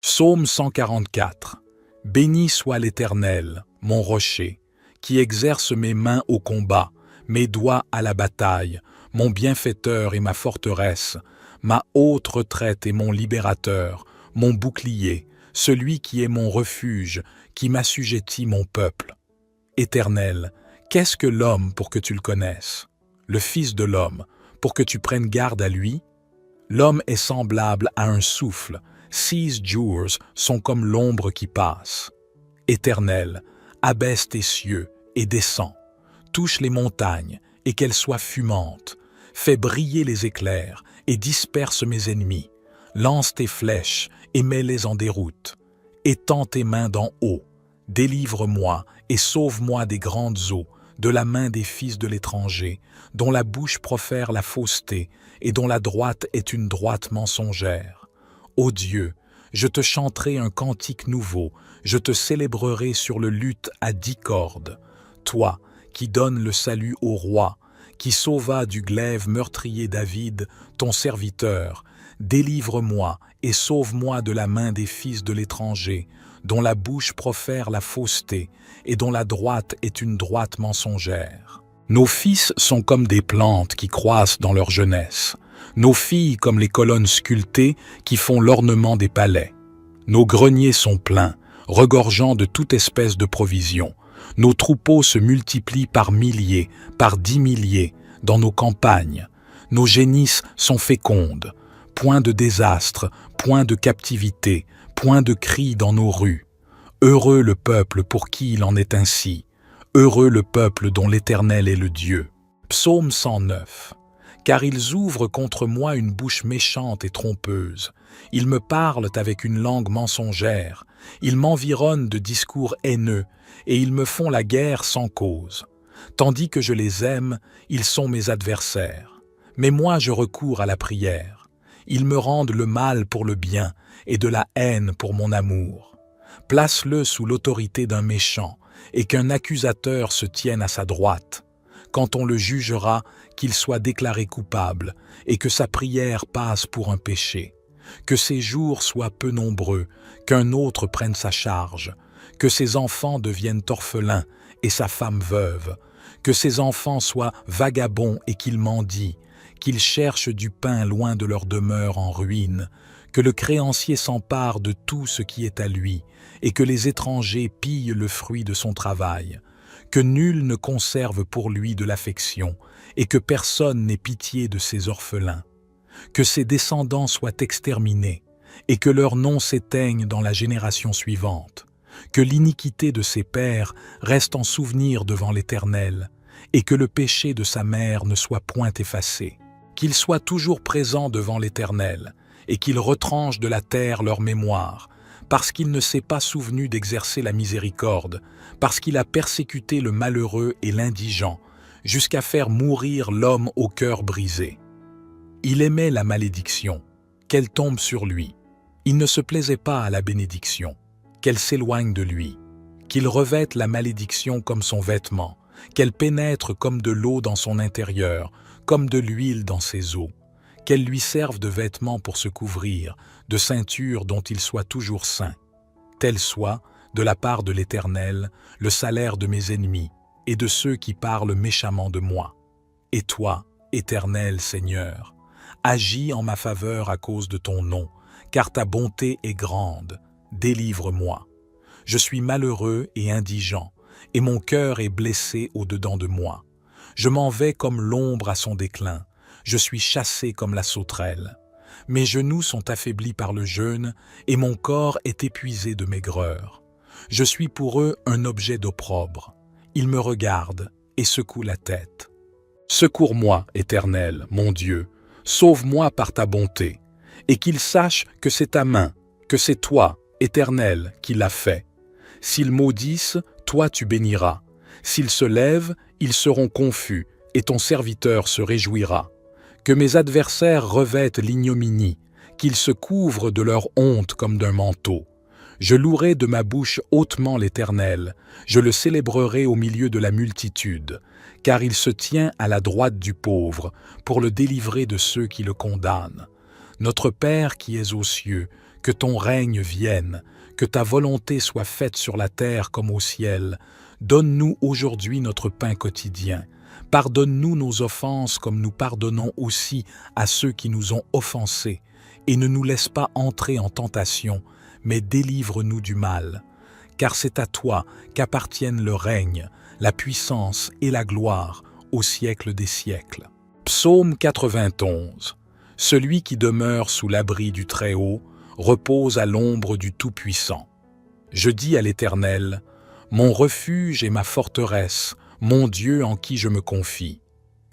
Psaume 144. Béni soit l'Éternel, mon rocher, qui exerce mes mains au combat, mes doigts à la bataille, mon bienfaiteur et ma forteresse, ma haute retraite et mon libérateur, mon bouclier, celui qui est mon refuge, qui m'assujettit mon peuple. Éternel, qu'est-ce que l'homme pour que tu le connaisses? Le Fils de l'homme, pour que tu prennes garde à lui? L'homme est semblable à un souffle, 6 jours sont comme l'ombre qui passe. Éternel, abaisse tes cieux et descends, touche les montagnes et qu'elles soient fumantes, fais briller les éclairs et disperse mes ennemis, lance tes flèches et mets-les en déroute, étends tes mains d'en haut, délivre-moi et sauve-moi des grandes eaux, de la main des fils de l'étranger, dont la bouche profère la fausseté et dont la droite est une droite mensongère. Ô Dieu, je te chanterai un cantique nouveau, je te célébrerai sur le luth à 10 cordes. Toi, qui donnes le salut au roi, qui sauva du glaive meurtrier David, ton serviteur, délivre-moi et sauve-moi de la main des fils de l'étranger, dont la bouche profère la fausseté et dont la droite est une droite mensongère. Nos fils sont comme des plantes qui croissent dans leur jeunesse, nos filles comme les colonnes sculptées qui font l'ornement des palais. Nos greniers sont pleins, regorgeant de toute espèce de provisions. Nos troupeaux se multiplient par milliers, par 10 milliers, dans nos campagnes. Nos génisses sont fécondes. Point de désastre, point de captivité, point de cris dans nos rues. Heureux le peuple pour qui il en est ainsi. Heureux le peuple dont l'Éternel est le Dieu. Psaume 109. Car ils ouvrent contre moi une bouche méchante et trompeuse. Ils me parlent avec une langue mensongère. Ils m'environnent de discours haineux, et ils me font la guerre sans cause. Tandis que je les aime, ils sont mes adversaires. Mais moi je recours à la prière. Ils me rendent le mal pour le bien, et de la haine pour mon amour. Place-le sous l'autorité d'un méchant, et qu'un accusateur se tienne à sa droite. Quand on le jugera, qu'il soit déclaré coupable, et que sa prière passe pour un péché. Que ses jours soient peu nombreux, qu'un autre prenne sa charge, que ses enfants deviennent orphelins et sa femme veuve, que ses enfants soient vagabonds et qu'ils mendient, qu'ils cherchent du pain loin de leur demeure en ruine, que le créancier s'empare de tout ce qui est à lui, et que les étrangers pillent le fruit de son travail, que nul ne conserve pour lui de l'affection, et que personne n'ait pitié de ses orphelins, que ses descendants soient exterminés, et que leur nom s'éteigne dans la génération suivante, que l'iniquité de ses pères reste en souvenir devant l'Éternel, et que le péché de sa mère ne soit point effacé, qu'il soit toujours présent devant l'Éternel, et qu'il retranche de la terre leur mémoire, parce qu'il ne s'est pas souvenu d'exercer la miséricorde, parce qu'il a persécuté le malheureux et l'indigent, jusqu'à faire mourir l'homme au cœur brisé. Il aimait la malédiction, qu'elle tombe sur lui. Il ne se plaisait pas à la bénédiction, qu'elle s'éloigne de lui, qu'il revête la malédiction comme son vêtement, qu'elle pénètre comme de l'eau dans son intérieur, comme de l'huile dans ses os, qu'elle lui serve de vêtement pour se couvrir, de ceinture dont il soit toujours saint. Tel soit, de la part de l'Éternel, le salaire de mes ennemis et de ceux qui parlent méchamment de moi. Et toi, Éternel Seigneur, agis en ma faveur à cause de ton nom, car ta bonté est grande. Délivre-moi. Je suis malheureux et indigent, et mon cœur est blessé au-dedans de moi. Je m'en vais comme l'ombre à son déclin. Je suis chassé comme la sauterelle. Mes genoux sont affaiblis par le jeûne, et mon corps est épuisé de maigreur. Je suis pour eux un objet d'opprobre. Ils me regardent et secouent la tête. Secours-moi, Éternel, mon Dieu, sauve-moi par ta bonté, et qu'ils sachent que c'est ta main, que c'est toi, Éternel, qui l'a fait. S'ils maudissent, toi tu béniras. S'ils se lèvent, ils seront confus, et ton serviteur se réjouira. Que mes adversaires revêtent l'ignominie, qu'ils se couvrent de leur honte comme d'un manteau. Je louerai de ma bouche hautement l'Éternel, je le célébrerai au milieu de la multitude, car il se tient à la droite du pauvre, pour le délivrer de ceux qui le condamnent. Notre Père qui es aux cieux, que ton règne vienne, que ta volonté soit faite sur la terre comme au ciel. Donne-nous aujourd'hui notre pain quotidien. Pardonne-nous nos offenses comme nous pardonnons aussi à ceux qui nous ont offensés. Et ne nous laisse pas entrer en tentation, mais délivre-nous du mal. Car c'est à toi qu'appartiennent le règne, la puissance et la gloire au siècle des siècles. Psaume 91. Celui qui demeure sous l'abri du Très-Haut repose à l'ombre du Tout-Puissant. Je dis à l'Éternel, mon refuge et ma forteresse, mon Dieu en qui je me confie.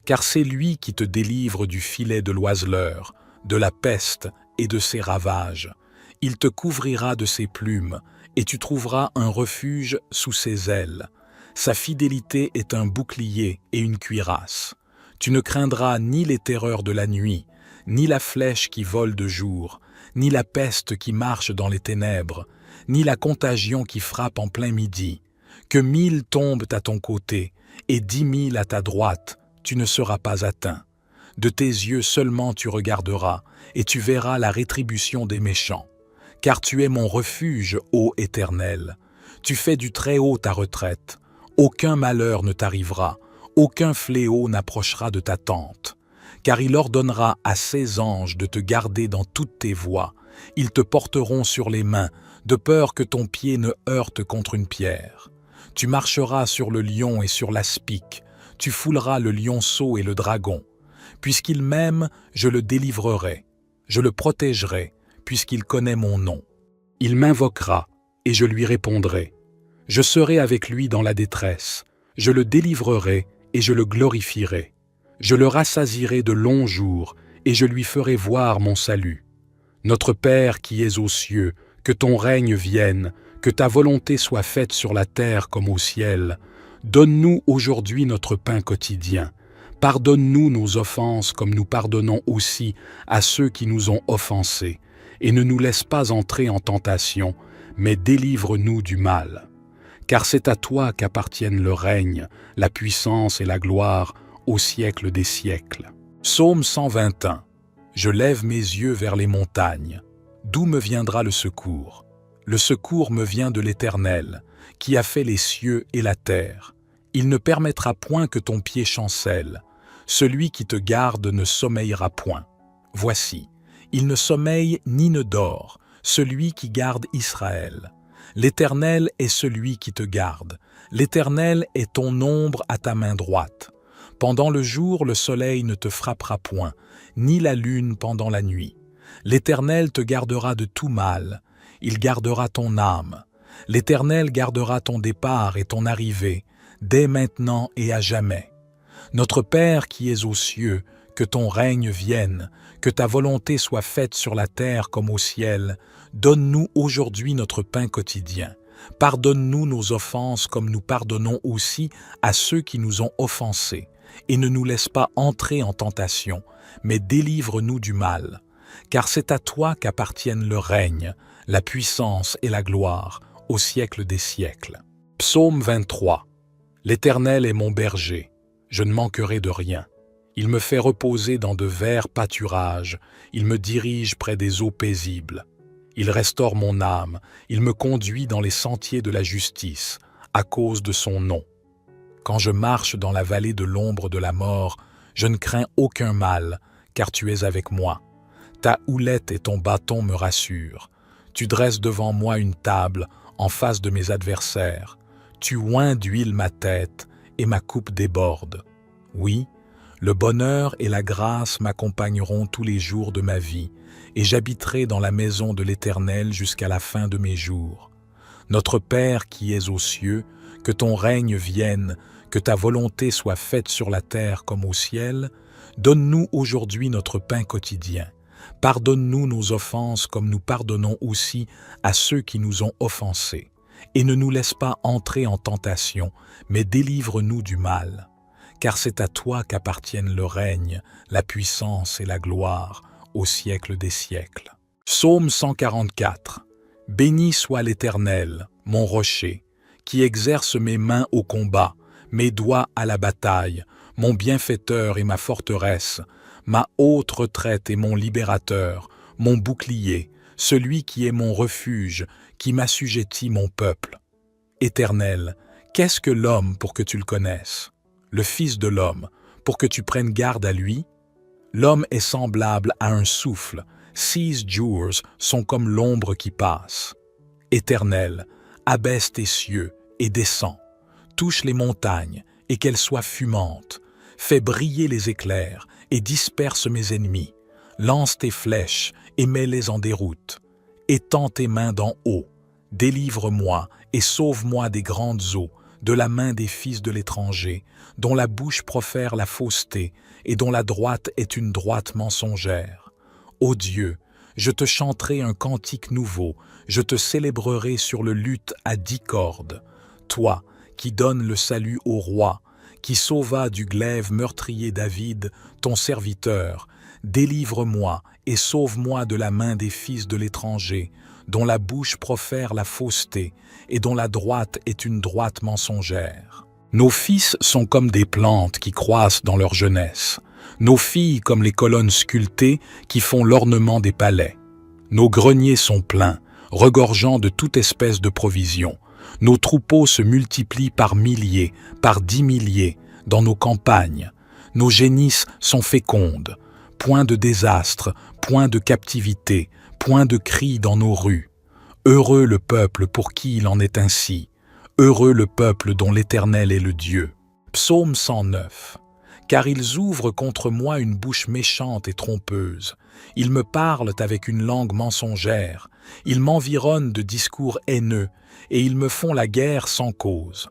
Car c'est lui qui te délivre du filet de l'oiseleur, de la peste et de ses ravages. Il te couvrira de ses plumes, et tu trouveras un refuge sous ses ailes. Sa fidélité est un bouclier et une cuirasse. Tu ne craindras ni les terreurs de la nuit, ni la flèche qui vole de jour, ni la peste qui marche dans les ténèbres, ni la contagion qui frappe en plein midi. Que 1000 tombent à ton côté, et 10 000 à ta droite, tu ne seras pas atteint. De tes yeux seulement tu regarderas, et tu verras la rétribution des méchants. Car tu es mon refuge, ô Éternel. Tu fais du Très-Haut ta retraite. Aucun malheur ne t'arrivera, aucun fléau n'approchera de ta tente. Car il ordonnera à ses anges de te garder dans toutes tes voies. Ils te porteront sur les mains, de peur que ton pied ne heurte contre une pierre. Tu marcheras sur le lion et sur l'aspic, tu fouleras le lionceau et le dragon. Puisqu'il m'aime, je le délivrerai, je le protégerai, puisqu'il connaît mon nom. Il m'invoquera, et je lui répondrai. Je serai avec lui dans la détresse, je le délivrerai et je le glorifierai. Je le rassasierai de longs jours, et je lui ferai voir mon salut. Notre Père qui es aux cieux, que ton règne vienne, que ta volonté soit faite sur la terre comme au ciel. Donne-nous aujourd'hui notre pain quotidien. Pardonne-nous nos offenses comme nous pardonnons aussi à ceux qui nous ont offensés. Et ne nous laisse pas entrer en tentation, mais délivre-nous du mal. Car c'est à toi qu'appartiennent le règne, la puissance et la gloire au siècle des siècles. Psaume 121. Je lève mes yeux vers les montagnes. D'où me viendra le secours? Le secours me vient de l'Éternel, qui a fait les cieux et la terre. Il ne permettra point que ton pied chancelle. Celui qui te garde ne sommeillera point. Voici, il ne sommeille ni ne dort, celui qui garde Israël. L'Éternel est celui qui te garde. L'Éternel est ton ombre à ta main droite. Pendant le jour, le soleil ne te frappera point, ni la lune pendant la nuit. L'Éternel te gardera de tout mal. Il gardera ton âme. L'Éternel gardera ton départ et ton arrivée, dès maintenant et à jamais. Notre Père qui es aux cieux, que ton règne vienne, que ta volonté soit faite sur la terre comme au ciel. Donne-nous aujourd'hui notre pain quotidien. Pardonne-nous nos offenses comme nous pardonnons aussi à ceux qui nous ont offensés. Et ne nous laisse pas entrer en tentation, mais délivre-nous du mal. Car c'est à toi qu'appartiennent le règne, la puissance et la gloire au siècle des siècles. Psaume 23. L'Éternel est mon berger, je ne manquerai de rien. Il me fait reposer dans de verts pâturages, il me dirige près des eaux paisibles. Il restaure mon âme, il me conduit dans les sentiers de la justice, à cause de son nom. Quand je marche dans la vallée de l'ombre de la mort, je ne crains aucun mal, car tu es avec moi. Ta houlette et ton bâton me rassurent. Tu dresses devant moi une table en face de mes adversaires. Tu oins d'huile ma tête et ma coupe déborde. Oui, le bonheur et la grâce m'accompagneront tous les jours de ma vie, et j'habiterai dans la maison de l'Éternel jusqu'à la fin de mes jours. Notre Père qui es aux cieux, que ton règne vienne, que ta volonté soit faite sur la terre comme au ciel. Donne-nous aujourd'hui notre pain quotidien. Pardonne-nous nos offenses comme nous pardonnons aussi à ceux qui nous ont offensés. Et ne nous laisse pas entrer en tentation, mais délivre-nous du mal. Car c'est à toi qu'appartiennent le règne, la puissance et la gloire au siècle des siècles. Psaume 144. Béni soit l'Éternel, mon rocher, qui exerce mes mains au combat, mes doigts à la bataille, mon bienfaiteur et ma forteresse, ma haute retraite et mon libérateur, mon bouclier, celui qui est mon refuge, qui m'assujettit mon peuple. Éternel, qu'est-ce que l'homme pour que tu le connaisses? Le Fils de l'homme, pour que tu prennes garde à lui? L'homme est semblable à un souffle, 6 jours sont comme l'ombre qui passe. Éternel, abaisse tes cieux et descends, touche les montagnes et qu'elles soient fumantes, fais briller les éclairs et disperse mes ennemis, lance tes flèches et mets-les en déroute, étends tes mains d'en haut, délivre-moi et sauve-moi des grandes eaux, de la main des fils de l'étranger, dont la bouche profère la fausseté et dont la droite est une droite mensongère. Ô Dieu, je te chanterai un cantique nouveau, je te célébrerai sur le luth à 10 cordes. Toi, qui donnes le salut au roi, qui sauva du glaive meurtrier David, ton serviteur, délivre-moi et sauve-moi de la main des fils de l'étranger, dont la bouche profère la fausseté et dont la droite est une droite mensongère. Nos fils sont comme des plantes qui croissent dans leur jeunesse, nos filles comme les colonnes sculptées qui font l'ornement des palais. Nos greniers sont pleins, regorgeant de toute espèce de provisions. Nos troupeaux se multiplient par milliers, par 10 milliers, dans nos campagnes. Nos génisses sont fécondes. Point de désastre, point de captivité, point de cris dans nos rues. Heureux le peuple pour qui il en est ainsi. Heureux le peuple dont l'Éternel est le Dieu. Psaume 109. Car ils ouvrent contre moi une bouche méchante et trompeuse. Ils me parlent avec une langue mensongère. Ils m'environnent de discours haineux, et ils me font la guerre sans cause.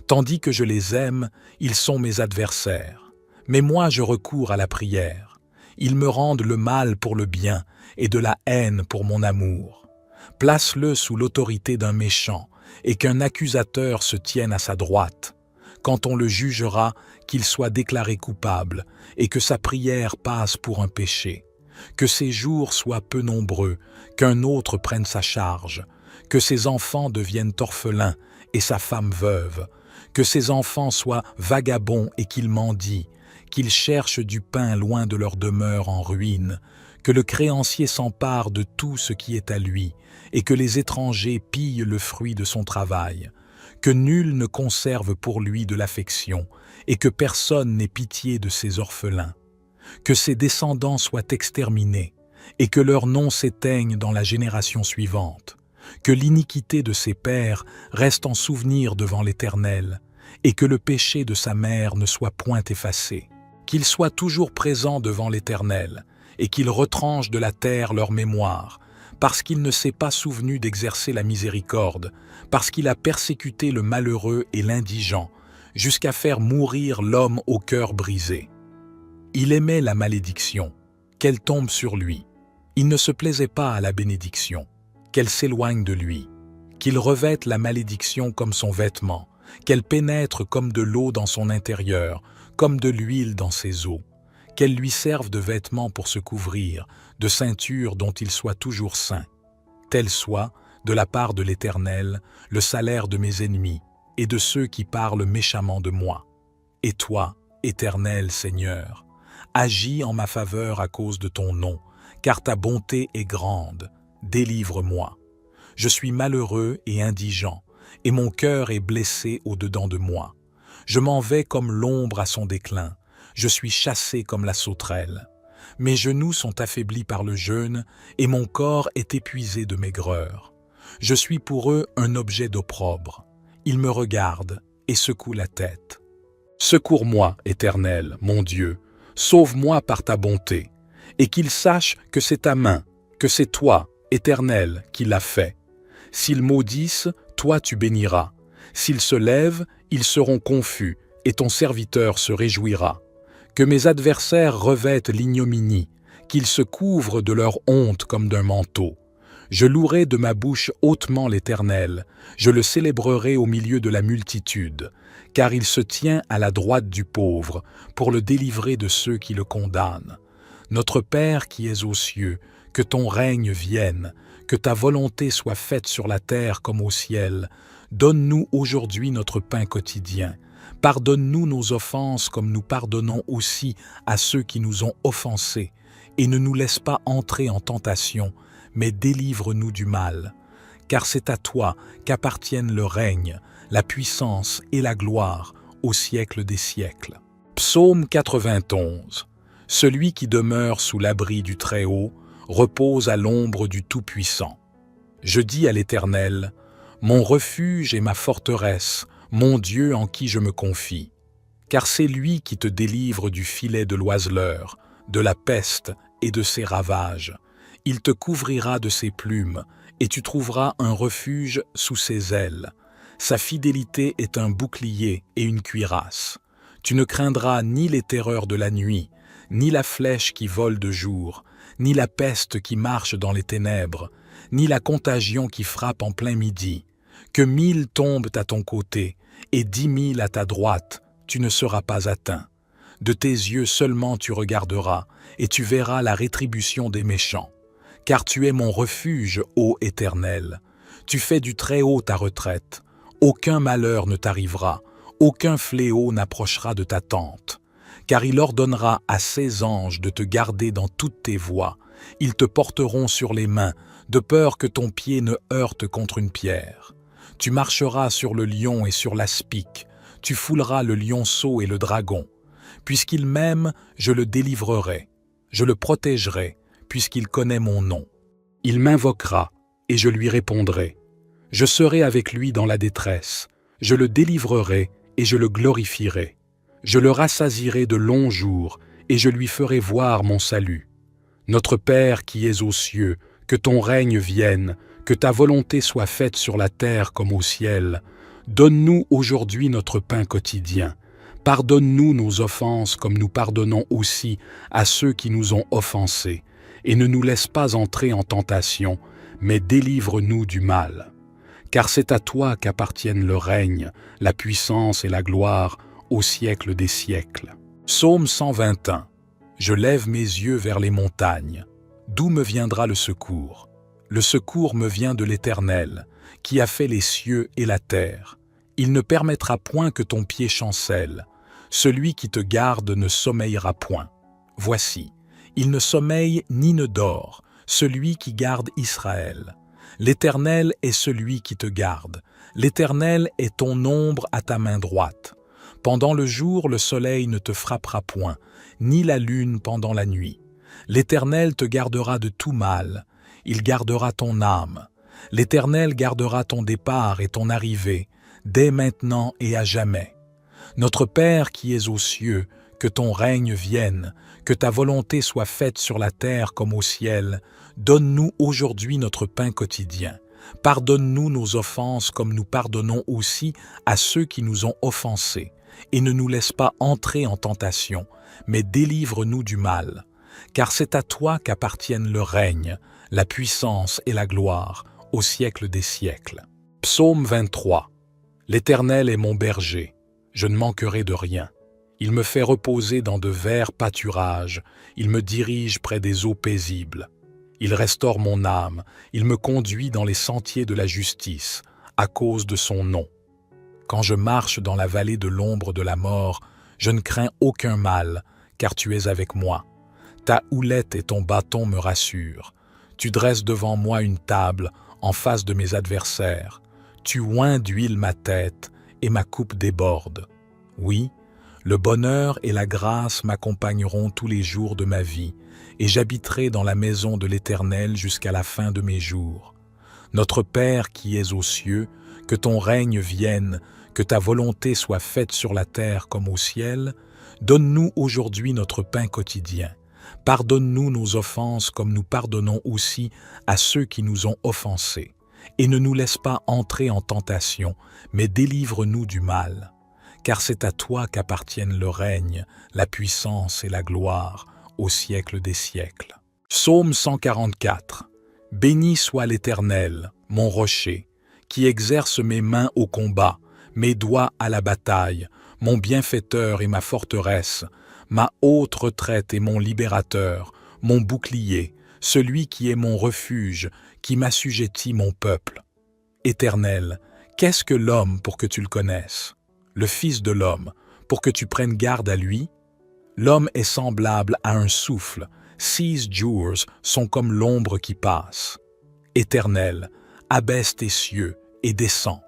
Tandis que je les aime, ils sont mes adversaires. Mais moi je recours à la prière. Ils me rendent le mal pour le bien, et de la haine pour mon amour. Place-le sous l'autorité d'un méchant, et qu'un accusateur se tienne à sa droite. Quand on le jugera, qu'il soit déclaré coupable, et que sa prière passe pour un péché. Que ses jours soient peu nombreux, qu'un autre prenne sa charge, que ses enfants deviennent orphelins et sa femme veuve, que ses enfants soient vagabonds et qu'ils mendient, qu'ils cherchent du pain loin de leur demeure en ruine, que le créancier s'empare de tout ce qui est à lui, et que les étrangers pillent le fruit de son travail, que nul ne conserve pour lui de l'affection, et que personne n'ait pitié de ses orphelins, que ses descendants soient exterminés, et que leur nom s'éteigne dans la génération suivante, que l'iniquité de ses pères reste en souvenir devant l'Éternel, et que le péché de sa mère ne soit point effacé, qu'il soit toujours présent devant l'Éternel, et qu'il retranche de la terre leur mémoire, parce qu'il ne s'est pas souvenu d'exercer la miséricorde, parce qu'il a persécuté le malheureux et l'indigent, jusqu'à faire mourir l'homme au cœur brisé. Il aimait la malédiction, qu'elle tombe sur lui. Il ne se plaisait pas à la bénédiction, qu'elle s'éloigne de lui, qu'il revête la malédiction comme son vêtement, qu'elle pénètre comme de l'eau dans son intérieur, comme de l'huile dans ses os, qu'elle lui serve de vêtement pour se couvrir, de ceinture dont il soit toujours saint. Tel soit, de la part de l'Éternel, le salaire de mes ennemis et de ceux qui parlent méchamment de moi. Et toi, Éternel Seigneur, agis en ma faveur à cause de ton nom, car ta bonté est grande. Délivre-moi. Je suis malheureux et indigent, et mon cœur est blessé au-dedans de moi. Je m'en vais comme l'ombre à son déclin. Je suis chassé comme la sauterelle. Mes genoux sont affaiblis par le jeûne, et mon corps est épuisé de maigreur. Je suis pour eux un objet d'opprobre. Ils me regardent et secouent la tête. Secours-moi, Éternel, mon Dieu, sauve-moi par ta bonté, et qu'ils sachent que c'est ta main, que c'est toi, Éternel, qui l'a fait. S'ils maudissent, toi tu béniras. S'ils se lèvent, ils seront confus, et ton serviteur se réjouira. Que mes adversaires revêtent l'ignominie, qu'ils se couvrent de leur honte comme d'un manteau. Je louerai de ma bouche hautement l'Éternel, je le célébrerai au milieu de la multitude, car il se tient à la droite du pauvre, pour le délivrer de ceux qui le condamnent. Notre Père qui es aux cieux, que ton règne vienne, que ta volonté soit faite sur la terre comme au ciel. Donne-nous aujourd'hui notre pain quotidien. Pardonne-nous nos offenses comme nous pardonnons aussi à ceux qui nous ont offensés, et ne nous laisse pas entrer en tentation, mais délivre-nous du mal. Car c'est à toi qu'appartiennent le règne, la puissance et la gloire au siècle des siècles. Psaume 91. Celui qui demeure sous l'abri du Très-Haut repose à l'ombre du Tout-Puissant. Je dis à l'Éternel, mon refuge et ma forteresse, mon Dieu en qui je me confie. Car c'est lui qui te délivre du filet de l'oiseleur, de la peste et de ses ravages. Il te couvrira de ses plumes, et tu trouveras un refuge sous ses ailes. Sa fidélité est un bouclier et une cuirasse. Tu ne craindras ni les terreurs de la nuit, ni la flèche qui vole de jour, ni la peste qui marche dans les ténèbres, ni la contagion qui frappe en plein midi. Que 1000 tombent à ton côté, et 10 000 à ta droite, tu ne seras pas atteint. De tes yeux seulement tu regarderas, et tu verras la rétribution des méchants. Car tu es mon refuge, ô Éternel. Tu fais du Très-Haut ta retraite. Aucun malheur ne t'arrivera, aucun fléau n'approchera de ta tente. Car il ordonnera à ses anges de te garder dans toutes tes voies. Ils te porteront sur les mains, de peur que ton pied ne heurte contre une pierre. Tu marcheras sur le lion et sur l'aspic, tu fouleras le lionceau et le dragon. Puisqu'il m'aime, je le délivrerai, je le protégerai, puisqu'il connaît mon nom. Il m'invoquera, et je lui répondrai. Je serai avec lui dans la détresse, je le délivrerai et je le glorifierai. Je le rassasierai de longs jours, et je lui ferai voir mon salut. Notre Père qui es aux cieux, que ton règne vienne, que ta volonté soit faite sur la terre comme au ciel. Donne-nous aujourd'hui notre pain quotidien. Pardonne-nous nos offenses comme nous pardonnons aussi à ceux qui nous ont offensés. Et ne nous laisse pas entrer en tentation, mais délivre-nous du mal. Car c'est à toi qu'appartiennent le règne, la puissance et la gloire au siècle des siècles. Psaume 121. Je lève mes yeux vers les montagnes. D'où me viendra le secours? Le secours me vient de l'Éternel, qui a fait les cieux et la terre. Il ne permettra point que ton pied chancelle. Celui qui te garde ne sommeillera point. Voici, il ne sommeille ni ne dort, celui qui garde Israël. L'Éternel est celui qui te garde. L'Éternel est ton ombre à ta main droite. Pendant le jour, le soleil ne te frappera point, ni la lune pendant la nuit. L'Éternel te gardera de tout mal. Il gardera ton âme. L'Éternel gardera ton départ et ton arrivée, dès maintenant et à jamais. Notre Père qui es aux cieux, que ton règne vienne, que ta volonté soit faite sur la terre comme au ciel. Donne-nous aujourd'hui notre pain quotidien. Pardonne-nous nos offenses comme nous pardonnons aussi à ceux qui nous ont offensés. Et ne nous laisse pas entrer en tentation, mais délivre-nous du mal. Car c'est à toi qu'appartiennent le règne, la puissance et la gloire au siècle des siècles. Psaume 23. L'Éternel est mon berger, je ne manquerai de rien. Il me fait reposer dans de verts pâturages, il me dirige près des eaux paisibles. Il restaure mon âme, il me conduit dans les sentiers de la justice, à cause de son nom. Quand je marche dans la vallée de l'ombre de la mort, je ne crains aucun mal, car tu es avec moi. Ta houlette et ton bâton me rassurent. Tu dresses devant moi une table en face de mes adversaires. Tu oins d'huile ma tête et ma coupe déborde. Oui, le bonheur et la grâce m'accompagneront tous les jours de ma vie, et j'habiterai dans la maison de l'Éternel jusqu'à la fin de mes jours. Notre Père qui es aux cieux, que ton règne vienne, que ta volonté soit faite sur la terre comme au ciel. Donne-nous aujourd'hui notre pain quotidien. Pardonne-nous nos offenses comme nous pardonnons aussi à ceux qui nous ont offensés. Et ne nous laisse pas entrer en tentation, mais délivre-nous du mal. Car c'est à toi qu'appartiennent le règne, la puissance et la gloire au siècle des siècles. Psaume 144. Béni soit l'Éternel, mon rocher, qui exerce mes mains au combat, mes doigts à la bataille, mon bienfaiteur et ma forteresse, ma haute retraite et mon libérateur, mon bouclier, celui qui est mon refuge, qui m'assujettit mon peuple. Éternel, qu'est-ce que l'homme pour que tu le connaisses? Le Fils de l'homme, pour que tu prennes garde à lui? L'homme est semblable à un souffle, 6 jours sont comme l'ombre qui passe. Éternel, abaisse tes cieux et descends.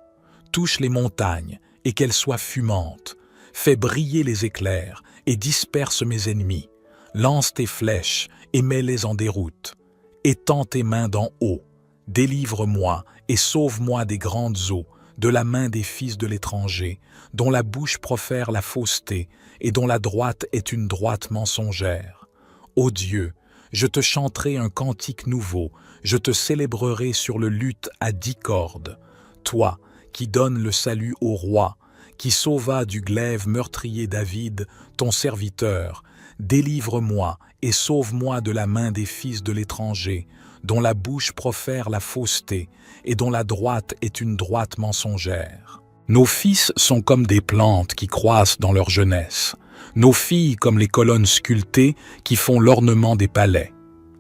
Touche les montagnes et qu'elles soient fumantes. Fais briller les éclairs et disperse mes ennemis. Lance tes flèches et mets-les en déroute. Étends tes mains d'en haut. Délivre-moi et sauve-moi des grandes eaux, de la main des fils de l'étranger, dont la bouche profère la fausseté et dont la droite est une droite mensongère. Ô Dieu, je te chanterai un cantique nouveau, je te célébrerai sur le luth à 10 cordes. Toi, qui donnes le salut au roi, qui sauva du glaive meurtrier David, ton serviteur, délivre-moi et sauve-moi de la main des fils de l'étranger, dont la bouche profère la fausseté et dont la droite est une droite mensongère. Nos fils sont comme des plantes qui croissent dans leur jeunesse, nos filles comme les colonnes sculptées qui font l'ornement des palais.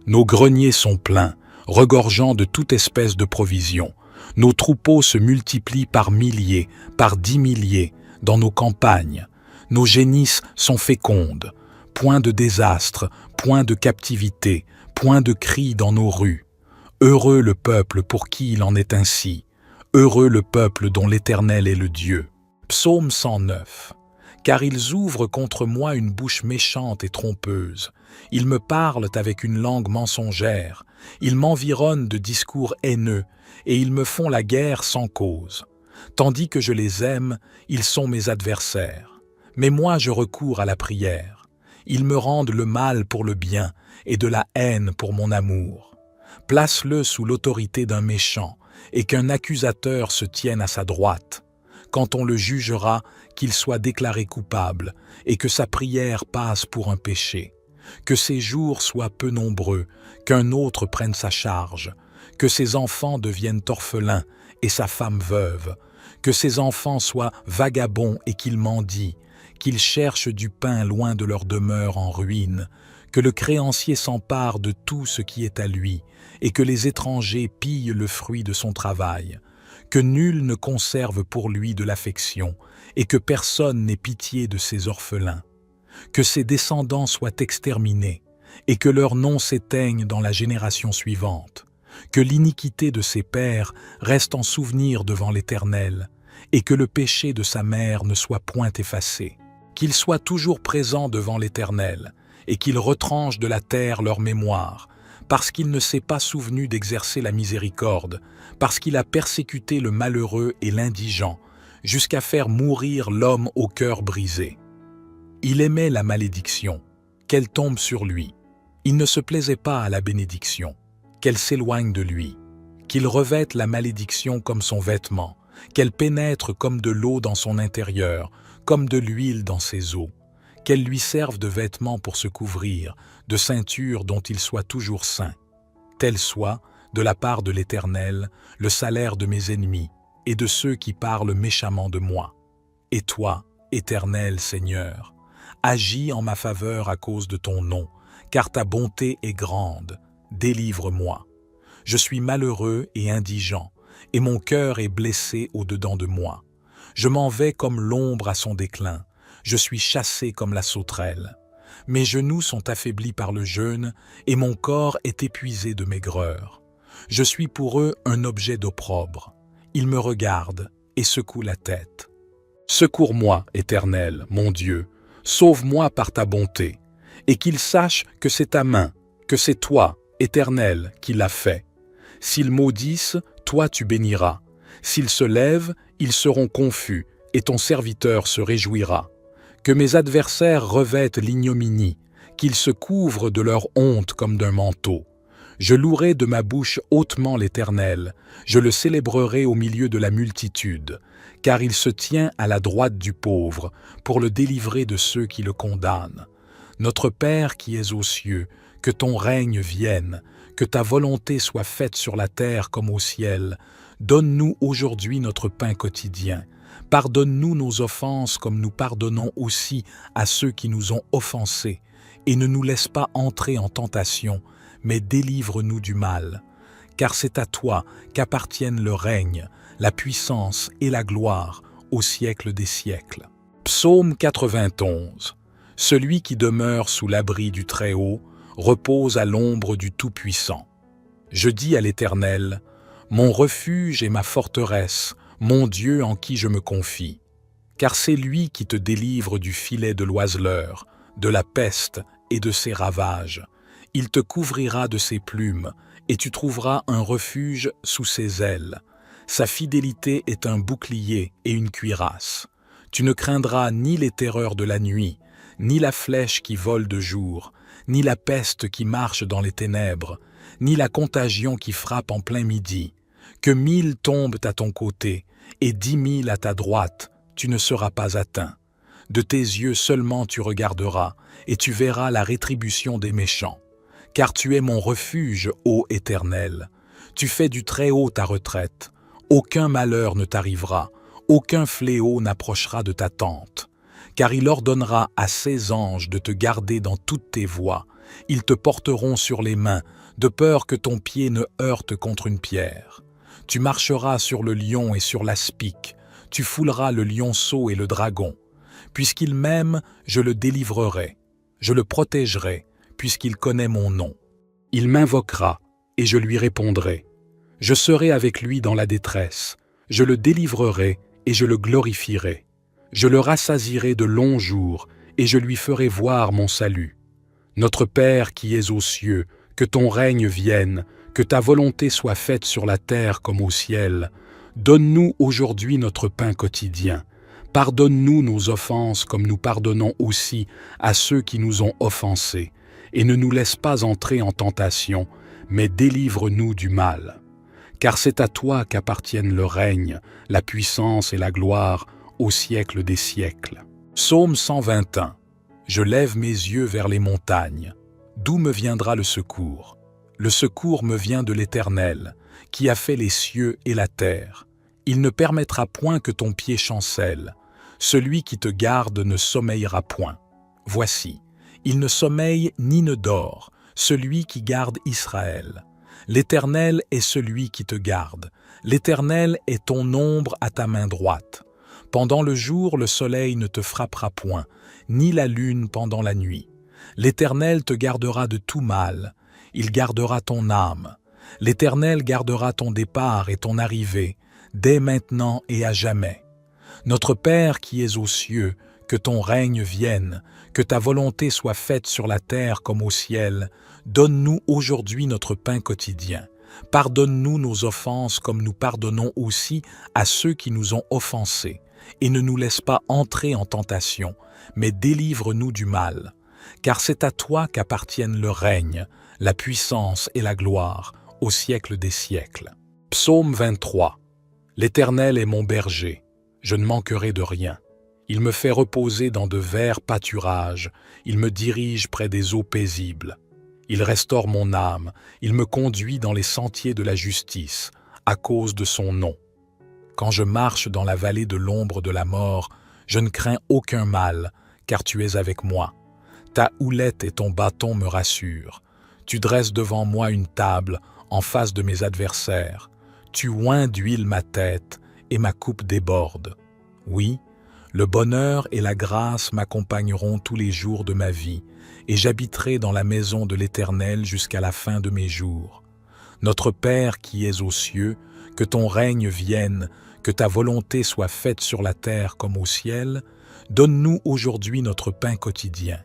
Nos greniers sont pleins, regorgeant de toute espèce de provisions. Nos troupeaux se multiplient par milliers, par 10 milliers, dans nos campagnes. Nos génisses sont fécondes. Point de désastre, point de captivité, point de cris dans nos rues. Heureux le peuple pour qui il en est ainsi. Heureux le peuple dont l'Éternel est le Dieu. Psaume 109. Car ils ouvrent contre moi une bouche méchante et trompeuse. Ils me parlent avec une langue mensongère. Ils m'environnent de discours haineux, et ils me font la guerre sans cause. Tandis que je les aime, ils sont mes adversaires. Mais moi je recours à la prière. Ils me rendent le mal pour le bien, et de la haine pour mon amour. Place-le sous l'autorité d'un méchant, et qu'un accusateur se tienne à sa droite. Quand on le jugera, qu'il soit déclaré coupable, et que sa prière passe pour un péché. Que ses jours soient peu nombreux, qu'un autre prenne sa charge, que ses enfants deviennent orphelins et sa femme veuve, que ses enfants soient vagabonds et qu'ils mendient, qu'ils cherchent du pain loin de leur demeure en ruine, que le créancier s'empare de tout ce qui est à lui, et que les étrangers pillent le fruit de son travail, que nul ne conserve pour lui de l'affection, et que personne n'ait pitié de ses orphelins, que ses descendants soient exterminés, et que leur nom s'éteigne dans la génération suivante, que l'iniquité de ses pères reste en souvenir devant l'Éternel, et que le péché de sa mère ne soit point effacé, qu'il soit toujours présent devant l'Éternel, et qu'il retranche de la terre leur mémoire, parce qu'il ne s'est pas souvenu d'exercer la miséricorde, parce qu'il a persécuté le malheureux et l'indigent, jusqu'à faire mourir l'homme au cœur brisé. Il aimait la malédiction, qu'elle tombe sur lui. Il ne se plaisait pas à la bénédiction, qu'elle s'éloigne de lui, qu'il revête la malédiction comme son vêtement, qu'elle pénètre comme de l'eau dans son intérieur, comme de l'huile dans ses os, qu'elle lui serve de vêtement pour se couvrir, de ceinture dont il soit toujours saint. Tel soit, de la part de l'Éternel, le salaire de mes ennemis et de ceux qui parlent méchamment de moi. Et toi, Éternel Seigneur, agis en ma faveur à cause de ton nom, car ta bonté est grande. Délivre-moi. Je suis malheureux et indigent, et mon cœur est blessé au-dedans de moi. Je m'en vais comme l'ombre à son déclin, je suis chassé comme la sauterelle. Mes genoux sont affaiblis par le jeûne, et mon corps est épuisé de maigreur. Je suis pour eux un objet d'opprobre. Ils me regardent et secouent la tête. Secours-moi, Éternel, mon Dieu, sauve-moi par ta bonté, et qu'ils sachent que c'est ta main, que c'est toi, Éternel, qui l'a fait. S'ils maudissent, toi tu béniras. S'ils se lèvent, ils seront confus, et ton serviteur se réjouira. Que mes adversaires revêtent l'ignominie, qu'ils se couvrent de leur honte comme d'un manteau. Je louerai de ma bouche hautement l'Éternel, je le célébrerai au milieu de la multitude, car il se tient à la droite du pauvre, pour le délivrer de ceux qui le condamnent. Notre Père qui es aux cieux, que ton règne vienne, que ta volonté soit faite sur la terre comme au ciel. Donne-nous aujourd'hui notre pain quotidien. Pardonne-nous nos offenses comme nous pardonnons aussi à ceux qui nous ont offensés. Et ne nous laisse pas entrer en tentation, mais délivre-nous du mal. Car c'est à toi qu'appartiennent le règne, la puissance et la gloire au siècle des siècles. Psaume 91. Celui qui demeure sous l'abri du Très-Haut repose à l'ombre du Tout-Puissant. Je dis à l'Éternel, mon refuge et ma forteresse, mon Dieu en qui je me confie. Car c'est lui qui te délivre du filet de l'oiseleur, de la peste et de ses ravages. Il te couvrira de ses plumes, et tu trouveras un refuge sous ses ailes. Sa fidélité est un bouclier et une cuirasse. Tu ne craindras ni les terreurs de la nuit, ni la flèche qui vole de jour, ni la peste qui marche dans les ténèbres, ni la contagion qui frappe en plein midi. Que 1000 tombent à ton côté, et 10 000 à ta droite, tu ne seras pas atteint. De tes yeux seulement tu regarderas, et tu verras la rétribution des méchants. Car tu es mon refuge, ô Éternel. Tu fais du Très-Haut ta retraite. Aucun malheur ne t'arrivera, aucun fléau n'approchera de ta tente. Car il ordonnera à ses anges de te garder dans toutes tes voies. Ils te porteront sur les mains, de peur que ton pied ne heurte contre une pierre. Tu marcheras sur le lion et sur l'aspic. Tu fouleras le lionceau et le dragon. Puisqu'il m'aime, je le délivrerai. Je le protégerai, puisqu'il connaît mon nom. Il m'invoquera, et je lui répondrai. Je serai avec lui dans la détresse. Je le délivrerai, et je le glorifierai. Je le rassasierai de longs jours, et je lui ferai voir mon salut. Notre Père qui es aux cieux, que ton règne vienne, que ta volonté soit faite sur la terre comme au ciel. Donne-nous aujourd'hui notre pain quotidien. Pardonne-nous nos offenses comme nous pardonnons aussi à ceux qui nous ont offensés. Et ne nous laisse pas entrer en tentation, mais délivre-nous du mal. Car c'est à toi qu'appartiennent le règne, la puissance et la gloire au siècle des siècles. Psaume 121. Je lève mes yeux vers les montagnes. D'où me viendra le secours? Le secours me vient de l'Éternel, qui a fait les cieux et la terre. Il ne permettra point que ton pied chancelle. Celui qui te garde ne sommeillera point. Voici, il ne sommeille ni ne dort, celui qui garde Israël. L'Éternel est celui qui te garde. L'Éternel est ton ombre à ta main droite. Pendant le jour, le soleil ne te frappera point, ni la lune pendant la nuit. L'Éternel te gardera de tout mal. Il gardera ton âme. L'Éternel gardera ton départ et ton arrivée, dès maintenant et à jamais. Notre Père qui es aux cieux, que ton règne vienne, que ta volonté soit faite sur la terre comme au ciel. Donne-nous aujourd'hui notre pain quotidien. Pardonne-nous nos offenses comme nous pardonnons aussi à ceux qui nous ont offensés. Et ne nous laisse pas entrer en tentation, mais délivre-nous du mal. Car c'est à toi qu'appartiennent le règne, la puissance et la gloire, au siècle des siècles. Psaume 23. L'Éternel est mon berger, je ne manquerai de rien. Il me fait reposer dans de verts pâturages, il me dirige près des eaux paisibles. Il restaure mon âme, il me conduit dans les sentiers de la justice, à cause de son nom. Quand je marche dans la vallée de l'ombre de la mort, je ne crains aucun mal, car tu es avec moi. Ta houlette et ton bâton me rassurent. Tu dresses devant moi une table en face de mes adversaires. Tu oins d'huile ma tête et ma coupe déborde. Oui, le bonheur et la grâce m'accompagneront tous les jours de ma vie, et j'habiterai dans la maison de l'Éternel jusqu'à la fin de mes jours. Notre Père qui es aux cieux, que ton règne vienne, que ta volonté soit faite sur la terre comme au ciel. Donne-nous aujourd'hui notre pain quotidien.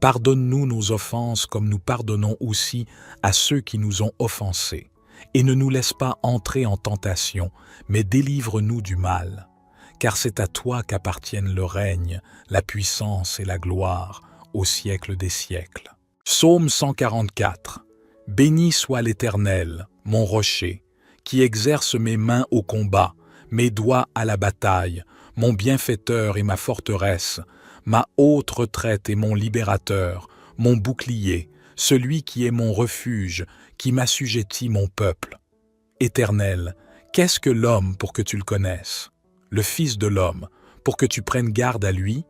Pardonne-nous nos offenses comme nous pardonnons aussi à ceux qui nous ont offensés. Et ne nous laisse pas entrer en tentation, mais délivre-nous du mal. Car c'est à toi qu'appartiennent le règne, la puissance et la gloire, au siècle des siècles. Psaume 144. Béni soit l'Éternel, mon rocher, qui exerce mes mains au combat, mes doigts à la bataille, mon bienfaiteur et ma forteresse, ma haute retraite et mon libérateur, mon bouclier, celui qui est mon refuge, qui m'assujettit mon peuple. Éternel, qu'est-ce que l'homme pour que tu le connaisses? Le Fils de l'homme, pour que tu prennes garde à lui?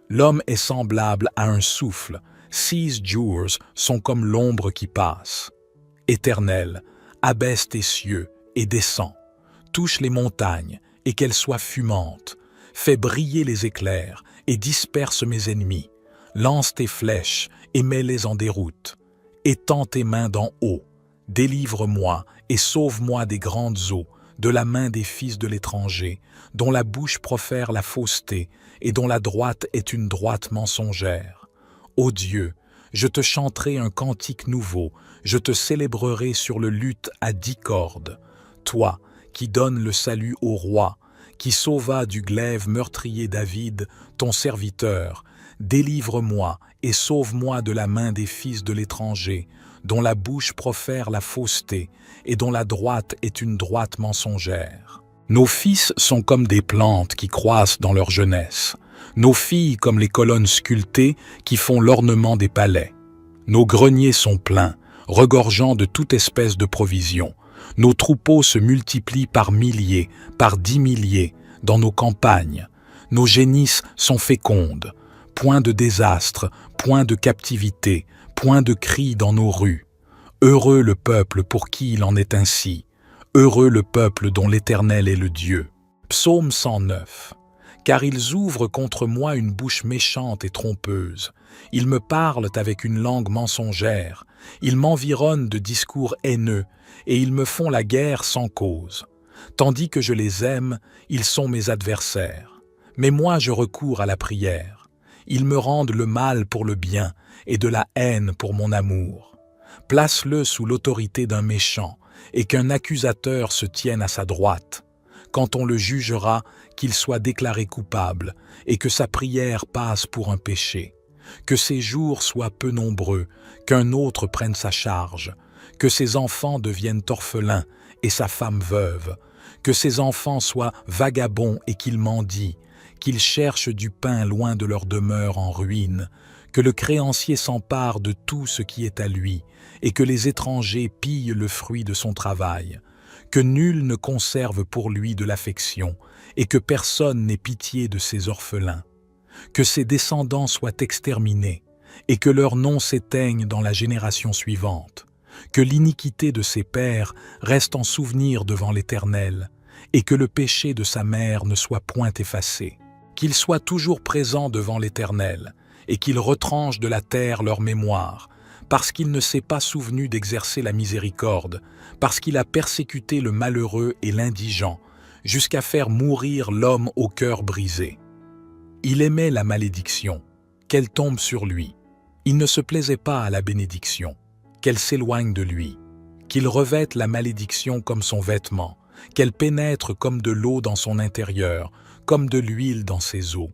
L'homme est semblable à un souffle, 6 jours sont comme l'ombre qui passe. Éternel, abaisse tes cieux et descends, touche les montagnes et qu'elles soient fumantes, fais briller les éclairs et disperse mes ennemis, lance tes flèches et mets-les en déroute, étends tes mains d'en haut, Délivre-moi et sauve-moi des grandes eaux, de la main des fils de l'étranger, dont la bouche profère la fausseté et dont la droite est une droite mensongère. Ô Dieu, je te chanterai un cantique nouveau, je te célébrerai sur le luth à 10 cordes. Toi, qui donnes le salut au roi, qui sauva du glaive meurtrier David, ton serviteur, délivre-moi et sauve-moi de la main des fils de l'étranger, dont la bouche profère la fausseté et dont la droite est une droite mensongère. Nos fils sont comme des plantes qui croissent dans leur jeunesse, nos filles comme les colonnes sculptées qui font l'ornement des palais. Nos greniers sont pleins, regorgeant de toute espèce de provisions. Nos troupeaux se multiplient par milliers, par 10 milliers, dans nos campagnes. Nos génisses sont fécondes. Point de désastre, point de captivité, point de cris dans nos rues. Heureux le peuple pour qui il en est ainsi. Heureux le peuple dont l'Éternel est le Dieu. Psaume 109. Car ils ouvrent contre moi une bouche méchante et trompeuse. Ils me parlent avec une langue mensongère. Ils m'environnent de discours haineux, et ils me font la guerre sans cause. Tandis que je les aime, ils sont mes adversaires. Mais moi je recours à la prière. Ils me rendent le mal pour le bien, et de la haine pour mon amour. Place-le sous l'autorité d'un méchant, et qu'un accusateur se tienne à sa droite. Quand on le jugera, qu'il soit déclaré coupable, et que sa prière passe pour un péché. Que ses jours soient peu nombreux, qu'un autre prenne sa charge, que ses enfants deviennent orphelins et sa femme veuve, que ses enfants soient vagabonds et qu'ils mendient, qu'ils cherchent du pain loin de leur demeure en ruine, que le créancier s'empare de tout ce qui est à lui, et que les étrangers pillent le fruit de son travail, que nul ne conserve pour lui de l'affection, et que personne n'ait pitié de ses orphelins. Que ses descendants soient exterminés, et que leur nom s'éteigne dans la génération suivante, que l'iniquité de ses pères reste en souvenir devant l'Éternel, et que le péché de sa mère ne soit point effacé, qu'il soit toujours présent devant l'Éternel, et qu'il retranche de la terre leur mémoire, parce qu'il ne s'est pas souvenu d'exercer la miséricorde, parce qu'il a persécuté le malheureux et l'indigent, jusqu'à faire mourir l'homme au cœur brisé. Il aimait la malédiction, qu'elle tombe sur lui. Il ne se plaisait pas à la bénédiction, qu'elle s'éloigne de lui. Qu'il revête la malédiction comme son vêtement, qu'elle pénètre comme de l'eau dans son intérieur, comme de l'huile dans ses os.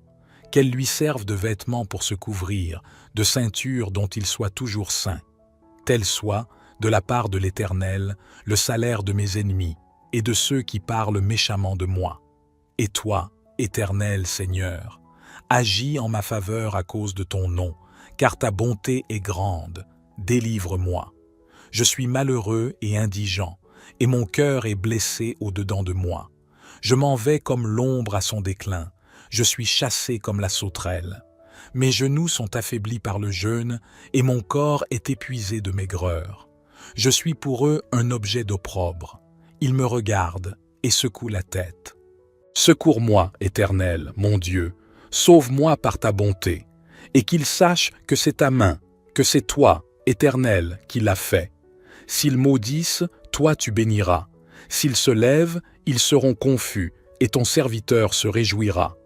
Qu'elle lui serve de vêtement pour se couvrir, de ceinture dont il soit toujours saint. Tel soit, de la part de l'Éternel, le salaire de mes ennemis et de ceux qui parlent méchamment de moi. Et toi, Éternel Seigneur, agis en ma faveur à cause de ton nom, car ta bonté est grande. Délivre-moi. Je suis malheureux et indigent, et mon cœur est blessé au-dedans de moi. Je m'en vais comme l'ombre à son déclin. Je suis chassé comme la sauterelle. Mes genoux sont affaiblis par le jeûne, et mon corps est épuisé de maigreur. Je suis pour eux un objet d'opprobre. Ils me regardent et secouent la tête. Secours-moi, Éternel, mon Dieu, sauve-moi par ta bonté, et qu'ils sachent que c'est ta main, que c'est toi, Éternel, qui l'as fait. S'ils maudissent, toi tu béniras. S'ils se lèvent, ils seront confus, et ton serviteur se réjouira.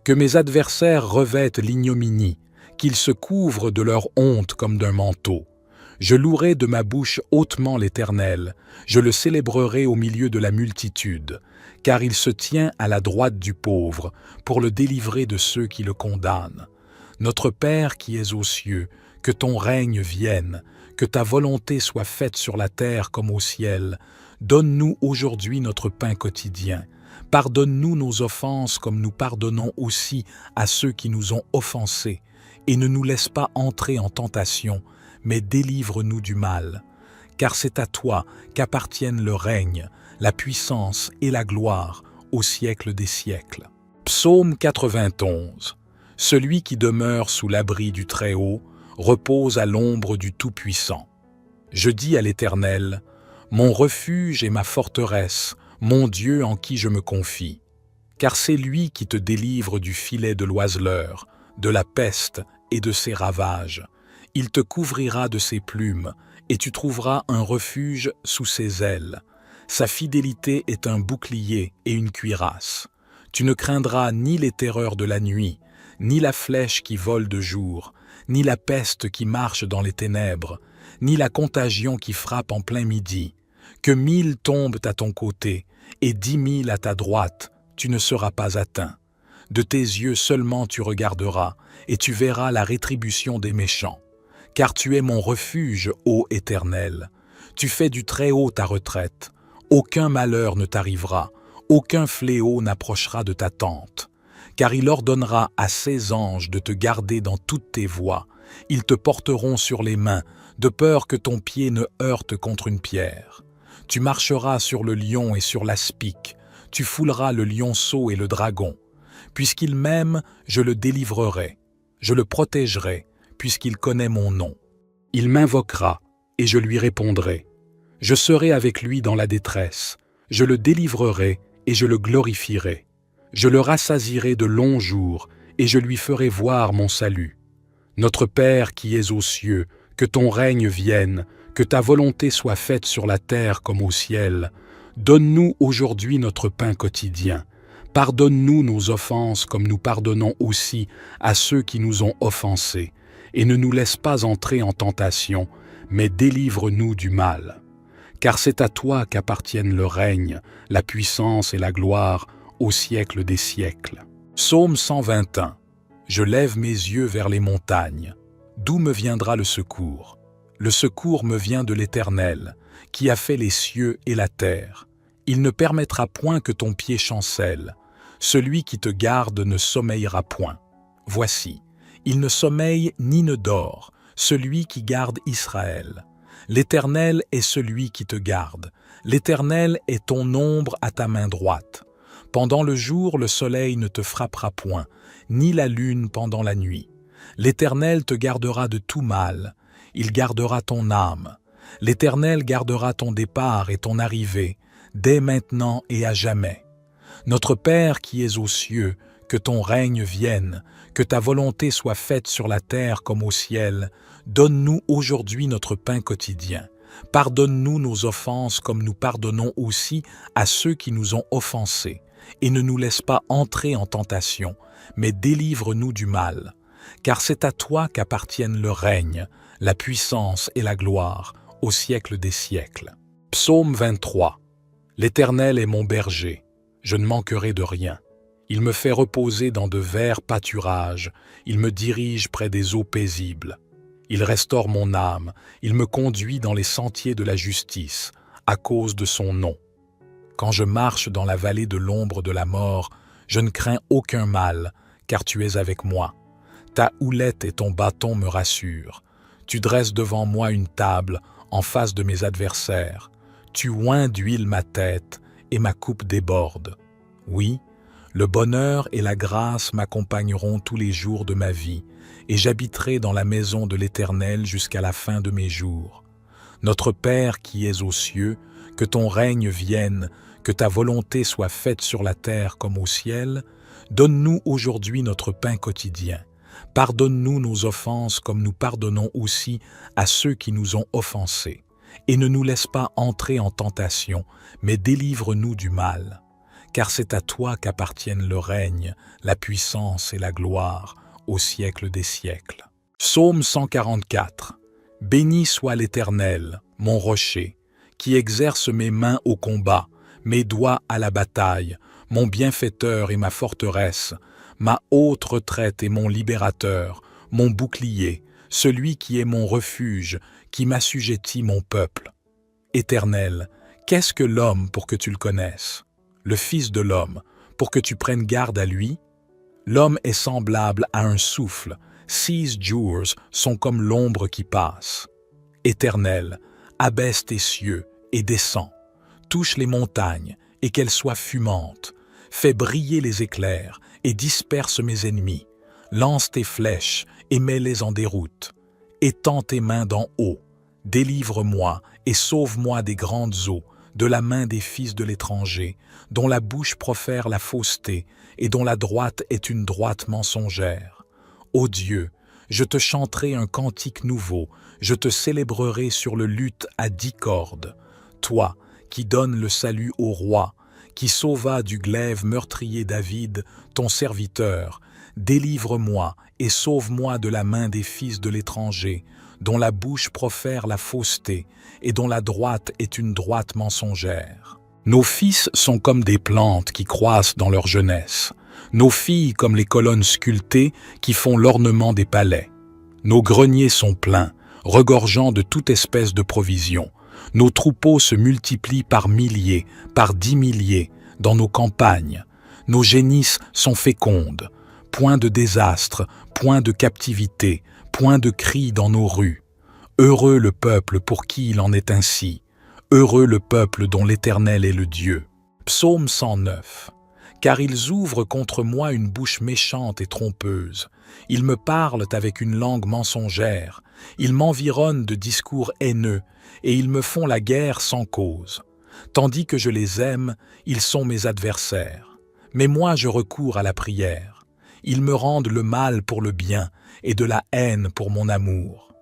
Que mes adversaires revêtent l'ignominie, qu'ils se couvrent de leur honte comme d'un manteau. Je louerai de ma bouche hautement l'Éternel, je le célébrerai au milieu de la multitude, car il se tient à la droite du pauvre, pour le délivrer de ceux qui le condamnent. Notre Père qui es aux cieux, que ton règne vienne, que ta volonté soit faite sur la terre comme au ciel. Donne-nous aujourd'hui notre pain quotidien. Pardonne-nous nos offenses comme nous pardonnons aussi à ceux qui nous ont offensés, et ne nous laisse pas entrer en tentation, mais délivre-nous du mal. Car c'est à toi qu'appartiennent le règne, la puissance et la gloire au siècle des siècles. Psaume 91. Celui qui demeure sous l'abri du Très-Haut repose à l'ombre du Tout-Puissant. Je dis à l'Éternel, mon refuge et ma forteresse, mon Dieu en qui je me confie. Car c'est lui qui te délivre du filet de l'oiseleur, de la peste et de ses ravages. Il te couvrira de ses plumes, et tu trouveras un refuge sous ses ailes. Sa fidélité est un bouclier et une cuirasse. Tu ne craindras ni les terreurs de la nuit, ni la flèche qui vole de jour, ni la peste qui marche dans les ténèbres, ni la contagion qui frappe en plein midi. Que 1000 tombent à ton côté et 10 000 à ta droite, tu ne seras pas atteint. De tes yeux seulement tu regarderas, et tu verras la rétribution des méchants. Car tu es mon refuge, ô Éternel. Tu fais du Très-Haut ta retraite. Aucun malheur ne t'arrivera, aucun fléau n'approchera de ta tente. Car il ordonnera à ses anges de te garder dans toutes tes voies. Ils te porteront sur les mains, de peur que ton pied ne heurte contre une pierre. Tu marcheras sur le lion et sur l'aspic, tu fouleras le lionceau et le dragon. Puisqu'il m'aime, je le délivrerai, je le protégerai, puisqu'il connaît mon nom. Il m'invoquera, et je lui répondrai. Je serai avec lui dans la détresse, je le délivrerai et je le glorifierai. Je le rassasierai de longs jours, et je lui ferai voir mon salut. Notre Père qui es aux cieux, que ton règne vienne, que ta volonté soit faite sur la terre comme au ciel. Donne-nous aujourd'hui notre pain quotidien. Pardonne-nous nos offenses comme nous pardonnons aussi à ceux qui nous ont offensés. Et ne nous laisse pas entrer en tentation, mais délivre-nous du mal. Car c'est à toi qu'appartiennent le règne, la puissance et la gloire au siècle des siècles. Psaume 121. Je lève mes yeux vers les montagnes. D'où me viendra le secours? Le secours me vient de l'Éternel, qui a fait les cieux et la terre. Il ne permettra point que ton pied chancelle. Celui qui te garde ne sommeillera point. Voici, il ne sommeille ni ne dort, celui qui garde Israël. L'Éternel est celui qui te garde. L'Éternel est ton ombre à ta main droite. Pendant le jour, le soleil ne te frappera point, ni la lune pendant la nuit. L'Éternel te gardera de tout mal. Il gardera ton âme. L'Éternel gardera ton départ et ton arrivée, dès maintenant et à jamais. Notre Père qui es aux cieux, que ton règne vienne, que ta volonté soit faite sur la terre comme au ciel. Donne-nous aujourd'hui notre pain quotidien. Pardonne-nous nos offenses comme nous pardonnons aussi à ceux qui nous ont offensés. Et ne nous laisse pas entrer en tentation, mais délivre-nous du mal. Car c'est à toi qu'appartiennent le règne, la puissance et la gloire, au siècle des siècles. Psaume 23. L'Éternel est mon berger, je ne manquerai de rien. Il me fait reposer dans de verts pâturages, il me dirige près des eaux paisibles. Il restaure mon âme, il me conduit dans les sentiers de la justice, à cause de son nom. Quand je marche dans la vallée de l'ombre de la mort, je ne crains aucun mal, car tu es avec moi. Ta houlette et ton bâton me rassurent. Tu dresses devant moi une table en face de mes adversaires. Tu oins d'huile ma tête et ma coupe déborde. Oui, le bonheur et la grâce m'accompagneront tous les jours de ma vie, et j'habiterai dans la maison de l'Éternel jusqu'à la fin de mes jours. Notre Père qui es aux cieux, que ton règne vienne, que ta volonté soit faite sur la terre comme au ciel. Donne-nous aujourd'hui notre pain quotidien. Pardonne-nous nos offenses comme nous pardonnons aussi à ceux qui nous ont offensés. Et ne nous laisse pas entrer en tentation, mais délivre-nous du mal. Car c'est à toi qu'appartiennent le règne, la puissance et la gloire, au siècle des siècles. Psaume 144. Béni soit l'Éternel, mon rocher, qui exerce mes mains au combat, mes doigts à la bataille, mon bienfaiteur et ma forteresse, ma haute retraite et mon libérateur, mon bouclier, celui qui est mon refuge, qui m'assujettit mon peuple. Éternel, qu'est-ce que l'homme pour que tu le connaisses? Le Fils de l'homme, pour que tu prennes garde à lui? L'homme est semblable à un souffle, 6 jours sont comme l'ombre qui passe. Éternel, abaisse tes cieux et descends, touche les montagnes et qu'elles soient fumantes, fais briller les éclairs et disperse mes ennemis, lance tes flèches et mets-les en déroute. Étends tes mains d'en haut, délivre-moi et sauve-moi des grandes eaux, de la main des fils de l'étranger, dont la bouche profère la fausseté et dont la droite est une droite mensongère. Ô Dieu, Je te chanterai un cantique nouveau, je te célébrerai sur le luth à 10 cordes. Toi, qui donnes le salut au roi, qui sauva du glaive meurtrier David, ton serviteur, délivre-moi et sauve-moi de la main des fils de l'étranger, dont la bouche profère la fausseté et dont la droite est une droite mensongère. Nos fils sont comme des plantes qui croissent dans leur jeunesse, nos filles comme les colonnes sculptées qui font l'ornement des palais. Nos greniers sont pleins, regorgeant de toute espèce de provisions. Nos troupeaux se multiplient par milliers, par 10 milliers, dans nos campagnes. Nos génisses sont fécondes. Point de désastre, point de captivité, point de cris dans nos rues. Heureux le peuple pour qui il en est ainsi. Heureux le peuple dont l'Éternel est le Dieu. Psaume 109. Car ils ouvrent contre moi une bouche méchante et trompeuse. Ils me parlent avec une langue mensongère. Ils m'environnent de discours haineux, et ils me font la guerre sans cause. Tandis que je les aime, ils sont mes adversaires. Mais moi je recours à la prière. Ils me rendent le mal pour le bien, et de la haine pour mon amour.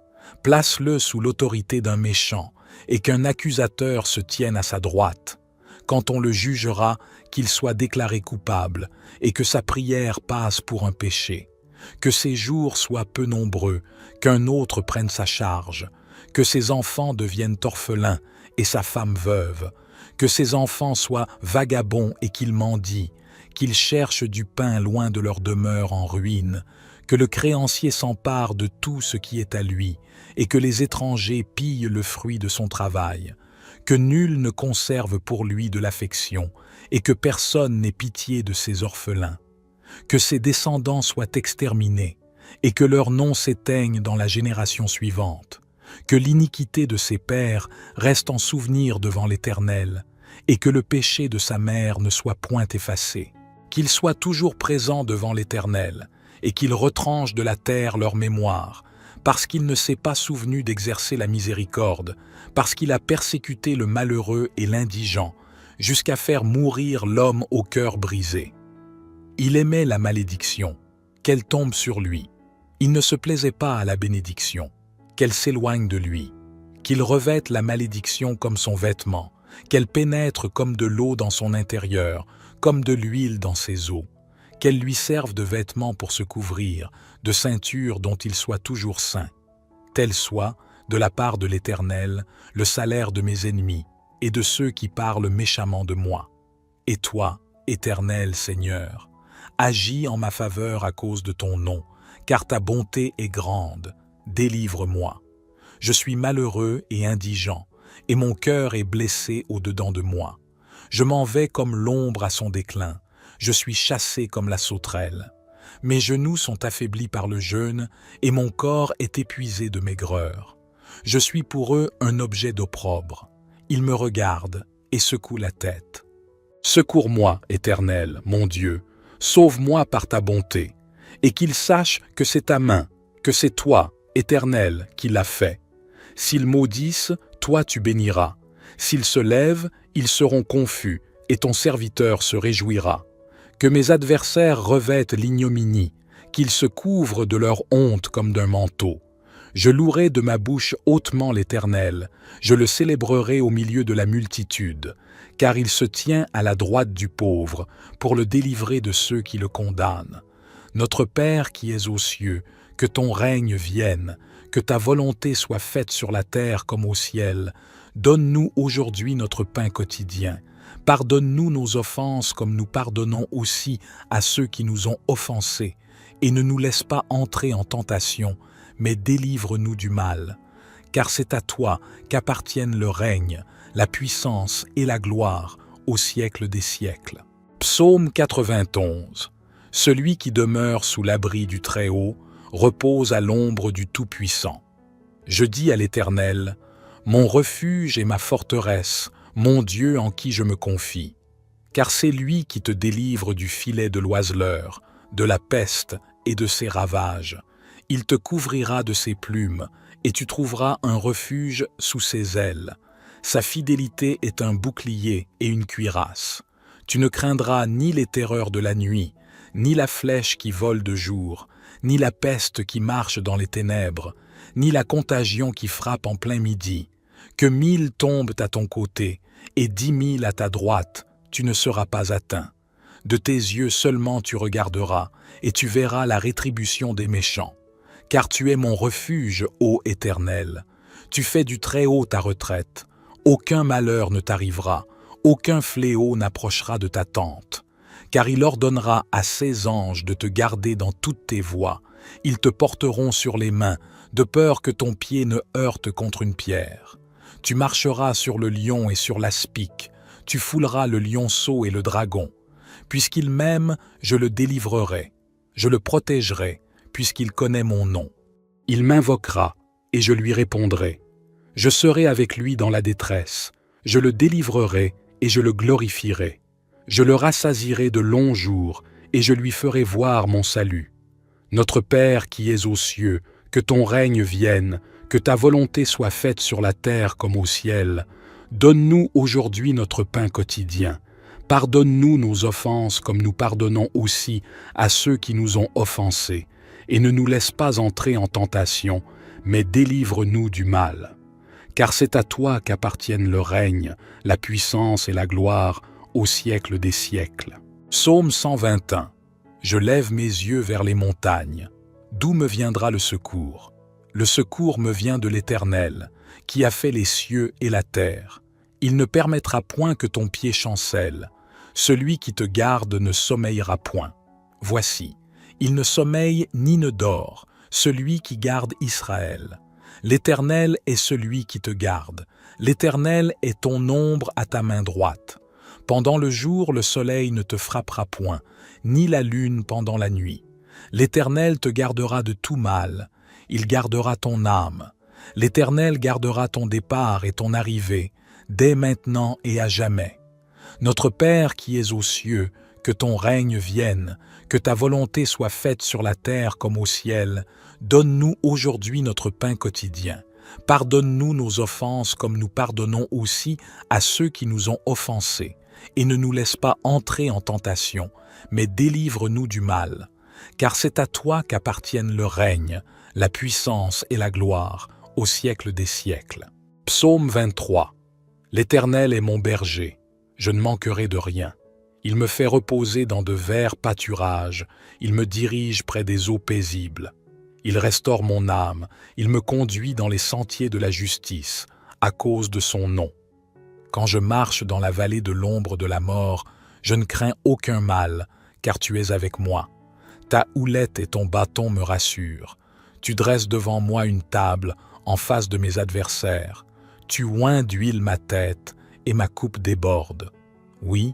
Place-le sous l'autorité d'un méchant, et qu'un accusateur se tienne à sa droite. Quand on le jugera, qu'il soit déclaré coupable, et que sa prière passe pour un péché. Que ses jours soient peu nombreux, qu'un autre prenne sa charge, que ses enfants deviennent orphelins et sa femme veuve, que ses enfants soient vagabonds et qu'ils mendient, qu'ils cherchent du pain loin de leur demeure en ruine, que le créancier s'empare de tout ce qui est à lui, et que les étrangers pillent le fruit de son travail, que nul ne conserve pour lui de l'affection, et que personne n'ait pitié de ses orphelins, que ses descendants soient exterminés, et que leur nom s'éteigne dans la génération suivante, que l'iniquité de ses pères reste en souvenir devant l'Éternel, et que le péché de sa mère ne soit point effacé, qu'il soit toujours présent devant l'Éternel, et qu'il retranche de la terre leur mémoire, parce qu'il ne s'est pas souvenu d'exercer la miséricorde, parce qu'il a persécuté le malheureux et l'indigent, jusqu'à faire mourir l'homme au cœur brisé. Il aimait la malédiction, qu'elle tombe sur lui. Il ne se plaisait pas à la bénédiction, qu'elle s'éloigne de lui, qu'il revête la malédiction comme son vêtement, qu'elle pénètre comme de l'eau dans son intérieur, comme de l'huile dans ses os, qu'elle lui serve de vêtement pour se couvrir, de ceinture dont il soit toujours saint. Tel soit, de la part de l'Éternel, le salaire de mes ennemis et de ceux qui parlent méchamment de moi. Et toi, Éternel Seigneur, agis en ma faveur à cause de ton nom, car ta bonté est grande. Délivre-moi. Je suis malheureux et indigent, et mon cœur est blessé au-dedans de moi. Je m'en vais comme l'ombre à son déclin. Je suis chassé comme la sauterelle. Mes genoux sont affaiblis par le jeûne, et mon corps est épuisé de maigreur. Je suis pour eux un objet d'opprobre. Ils me regardent et secouent la tête. Secours-moi, Éternel, mon Dieu, sauve-moi par ta bonté, et qu'ils sachent que c'est ta main, que c'est toi, Éternel, qui l'a fait. S'ils maudissent, toi tu béniras. S'ils se lèvent, ils seront confus, et ton serviteur se réjouira. Que mes adversaires revêtent l'ignominie, qu'ils se couvrent de leur honte comme d'un manteau. Je louerai de ma bouche hautement l'Éternel, je le célébrerai au milieu de la multitude, car il se tient à la droite du pauvre, pour le délivrer de ceux qui le condamnent. Notre Père qui es aux cieux, que ton règne vienne, que ta volonté soit faite sur la terre comme au ciel. Donne-nous aujourd'hui notre pain quotidien. Pardonne-nous nos offenses comme nous pardonnons aussi à ceux qui nous ont offensés, et ne nous laisse pas entrer en tentation, mais délivre-nous du mal. Car c'est à toi qu'appartiennent le règne, la puissance et la gloire au siècle des siècles. Psaume 91. Celui qui demeure sous l'abri du Très-Haut repose à l'ombre du Tout-Puissant. Je dis à l'Éternel, mon refuge et ma forteresse, mon Dieu en qui je me confie. Car c'est lui qui te délivre du filet de l'oiseleur, de la peste et de ses ravages. Il te couvrira de ses plumes, et tu trouveras un refuge sous ses ailes. Sa fidélité est un bouclier et une cuirasse. Tu ne craindras ni les terreurs de la nuit, ni la flèche qui vole de jour, ni la peste qui marche dans les ténèbres, ni la contagion qui frappe en plein midi. Que 1000 tombent à ton côté et 10 000 à ta droite, tu ne seras pas atteint. De tes yeux seulement tu regarderas, et tu verras la rétribution des méchants. Car tu es mon refuge, ô Éternel. Tu fais du Très-Haut ta retraite. Aucun malheur ne t'arrivera, aucun fléau n'approchera de ta tente. Car il ordonnera à ses anges de te garder dans toutes tes voies. Ils te porteront sur les mains, de peur que ton pied ne heurte contre une pierre. Tu marcheras sur le lion et sur l'aspic, tu fouleras le lionceau et le dragon. Puisqu'il m'aime, je le délivrerai, je le protégerai, puisqu'il connaît mon nom. Il m'invoquera, et je lui répondrai. Je serai avec lui dans la détresse, je le délivrerai et je le glorifierai. Je le rassasierai de longs jours, et je lui ferai voir mon salut. Notre Père qui es aux cieux, que ton règne vienne, que ta volonté soit faite sur la terre comme au ciel. Donne-nous aujourd'hui notre pain quotidien. Pardonne-nous nos offenses comme nous pardonnons aussi à ceux qui nous ont offensés. Et ne nous laisse pas entrer en tentation, mais délivre-nous du mal. Car c'est à toi qu'appartiennent le règne, la puissance et la gloire au siècle des siècles. Psaume 121. Je lève mes yeux vers les montagnes. D'où me viendra le secours? Le secours me vient de l'Éternel, qui a fait les cieux et la terre. Il ne permettra point que ton pied chancelle. Celui qui te garde ne sommeillera point. Voici, il ne sommeille ni ne dort, celui qui garde Israël. L'Éternel est celui qui te garde. L'Éternel est ton ombre à ta main droite. Pendant le jour, le soleil ne te frappera point, ni la lune pendant la nuit. L'Éternel te gardera de tout mal. Il gardera ton âme. L'Éternel gardera ton départ et ton arrivée, dès maintenant et à jamais. Notre Père qui es aux cieux, que ton règne vienne, que ta volonté soit faite sur la terre comme au ciel. Donne-nous aujourd'hui notre pain quotidien. Pardonne-nous nos offenses comme nous pardonnons aussi à ceux qui nous ont offensés. Et ne nous laisse pas entrer en tentation, mais délivre-nous du mal. Car c'est à toi qu'appartiennent le règne, la puissance et la gloire, au siècle des siècles. Psaume 23. L'Éternel est mon berger, je ne manquerai de rien. Il me fait reposer dans de verts pâturages, il me dirige près des eaux paisibles. Il restaure mon âme, il me conduit dans les sentiers de la justice, à cause de son nom. Quand je marche dans la vallée de l'ombre de la mort, je ne crains aucun mal, car tu es avec moi. Ta houlette et ton bâton me rassurent. Tu dresses devant moi une table en face de mes adversaires. Tu oins d'huile ma tête et ma coupe déborde. Oui,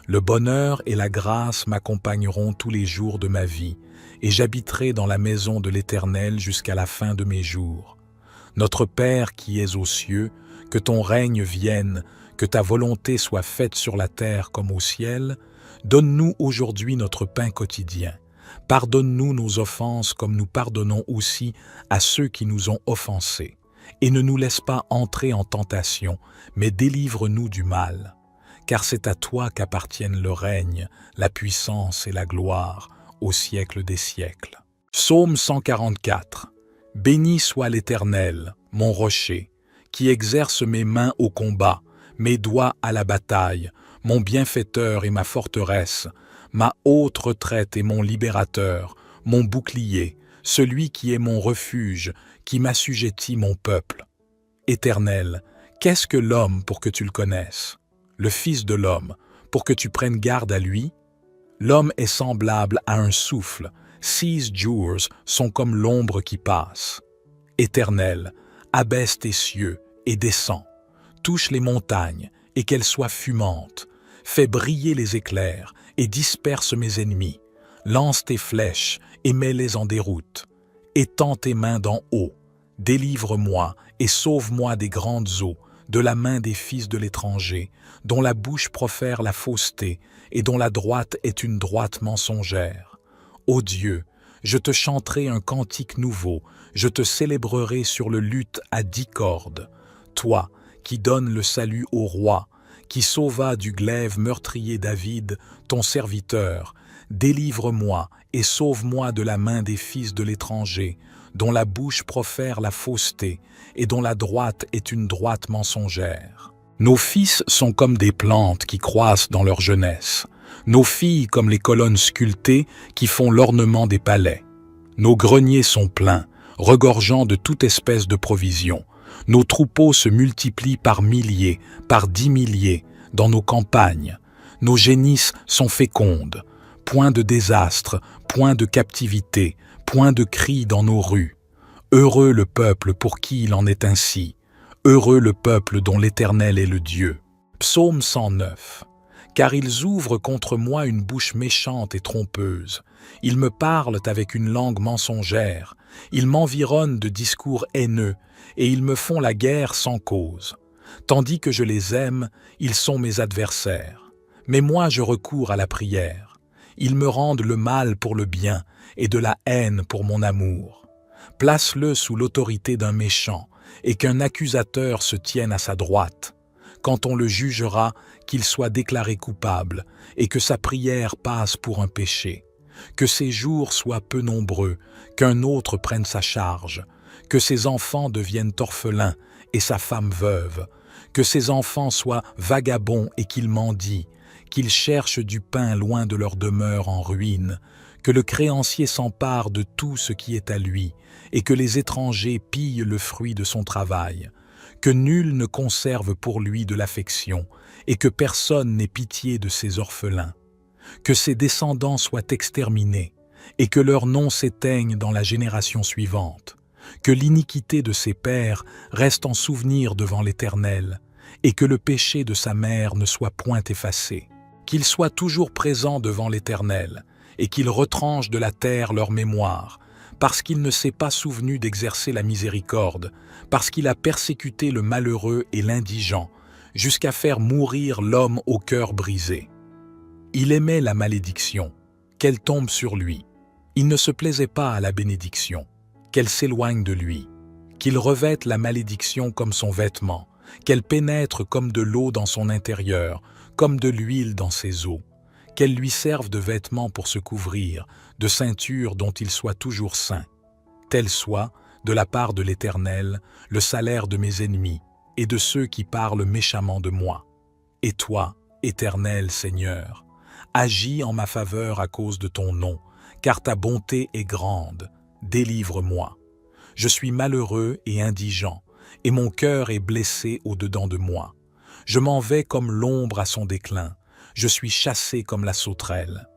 le bonheur et la grâce m'accompagneront tous les jours de ma vie, et j'habiterai dans la maison de l'Éternel jusqu'à la fin de mes jours. Notre Père qui es aux cieux, que ton règne vienne, que ta volonté soit faite sur la terre comme au ciel. Donne-nous aujourd'hui notre pain quotidien. Pardonne-nous nos offenses comme nous pardonnons aussi à ceux qui nous ont offensés. Et ne nous laisse pas entrer en tentation, mais délivre-nous du mal. Car c'est à toi qu'appartiennent le règne, la puissance et la gloire, au siècle des siècles. Psaume 144. Béni soit l'Éternel, mon rocher, qui exerce mes mains au combat, mes doigts à la bataille, mon bienfaiteur et ma forteresse, ma haute retraite et mon libérateur, mon bouclier, celui qui est mon refuge, qui m'assujettit mon peuple. Éternel, qu'est-ce que l'homme pour que tu le connaisses? Le Fils de l'homme, pour que tu prennes garde à lui? L'homme est semblable à un souffle, 6 jours sont comme l'ombre qui passe. Éternel, abaisse tes cieux et descends, touche les montagnes et qu'elles soient fumantes, fais briller les éclairs et disperse mes ennemis, lance tes flèches et mets-les en déroute, étends tes mains d'en haut, délivre-moi et sauve-moi des grandes eaux, de la main des fils de l'étranger, dont la bouche profère la fausseté et dont la droite est une droite mensongère. Ô Dieu, je te chanterai un cantique nouveau, je te célébrerai sur le luth à 10 cordes. Toi, qui donnes le salut au roi, qui sauva du glaive meurtrier David, ton serviteur, délivre-moi et sauve-moi de la main des fils de l'étranger, dont la bouche profère la fausseté et dont la droite est une droite mensongère. Nos fils sont comme des plantes qui croissent dans leur jeunesse, nos filles comme les colonnes sculptées qui font l'ornement des palais. Nos greniers sont pleins, regorgeant de toute espèce de provisions. Nos troupeaux se multiplient par milliers, par 10 milliers, dans nos campagnes. Nos génisses sont fécondes. Point de désastre, point de captivité, point de cris dans nos rues. Heureux le peuple pour qui il en est ainsi. Heureux le peuple dont l'Éternel est le Dieu. Psaume 109. Car ils ouvrent contre moi une bouche méchante et trompeuse. Ils me parlent avec une langue mensongère. Ils m'environnent de discours haineux, et ils me font la guerre sans cause. Tandis que je les aime, ils sont mes adversaires. Mais moi je recours à la prière. Ils me rendent le mal pour le bien, et de la haine pour mon amour. Place-le sous l'autorité d'un méchant, et qu'un accusateur se tienne à sa droite. Quand on le jugera, qu'il soit déclaré coupable, et que sa prière passe pour un péché. Que ses jours soient peu nombreux, qu'un autre prenne sa charge, que ses enfants deviennent orphelins et sa femme veuve, que ses enfants soient vagabonds et qu'ils mendient, qu'ils cherchent du pain loin de leur demeure en ruine, que le créancier s'empare de tout ce qui est à lui, et que les étrangers pillent le fruit de son travail, que nul ne conserve pour lui de l'affection, et que personne n'ait pitié de ses orphelins, que ses descendants soient exterminés, et que leur nom s'éteigne dans la génération suivante, que l'iniquité de ses pères reste en souvenir devant l'Éternel, et que le péché de sa mère ne soit point effacé, qu'il soit toujours présent devant l'Éternel, et qu'il retranche de la terre leur mémoire, parce qu'il ne s'est pas souvenu d'exercer la miséricorde, parce qu'il a persécuté le malheureux et l'indigent, jusqu'à faire mourir l'homme au cœur brisé. Il aimait la malédiction, qu'elle tombe sur lui. Il ne se plaisait pas à la bénédiction, qu'elle s'éloigne de lui, qu'il revête la malédiction comme son vêtement, qu'elle pénètre comme de l'eau dans son intérieur, comme de l'huile dans ses os, qu'elle lui serve de vêtement pour se couvrir, de ceinture dont il soit toujours saint. Tel soit, de la part de l'Éternel, le salaire de mes ennemis et de ceux qui parlent méchamment de moi. Et toi, Éternel Seigneur, agis en ma faveur à cause de ton nom, car ta bonté est grande. Délivre-moi. Je suis malheureux et indigent, et mon cœur est blessé au-dedans de moi. Je m'en vais comme l'ombre à son déclin. Je suis chassé comme la sauterelle.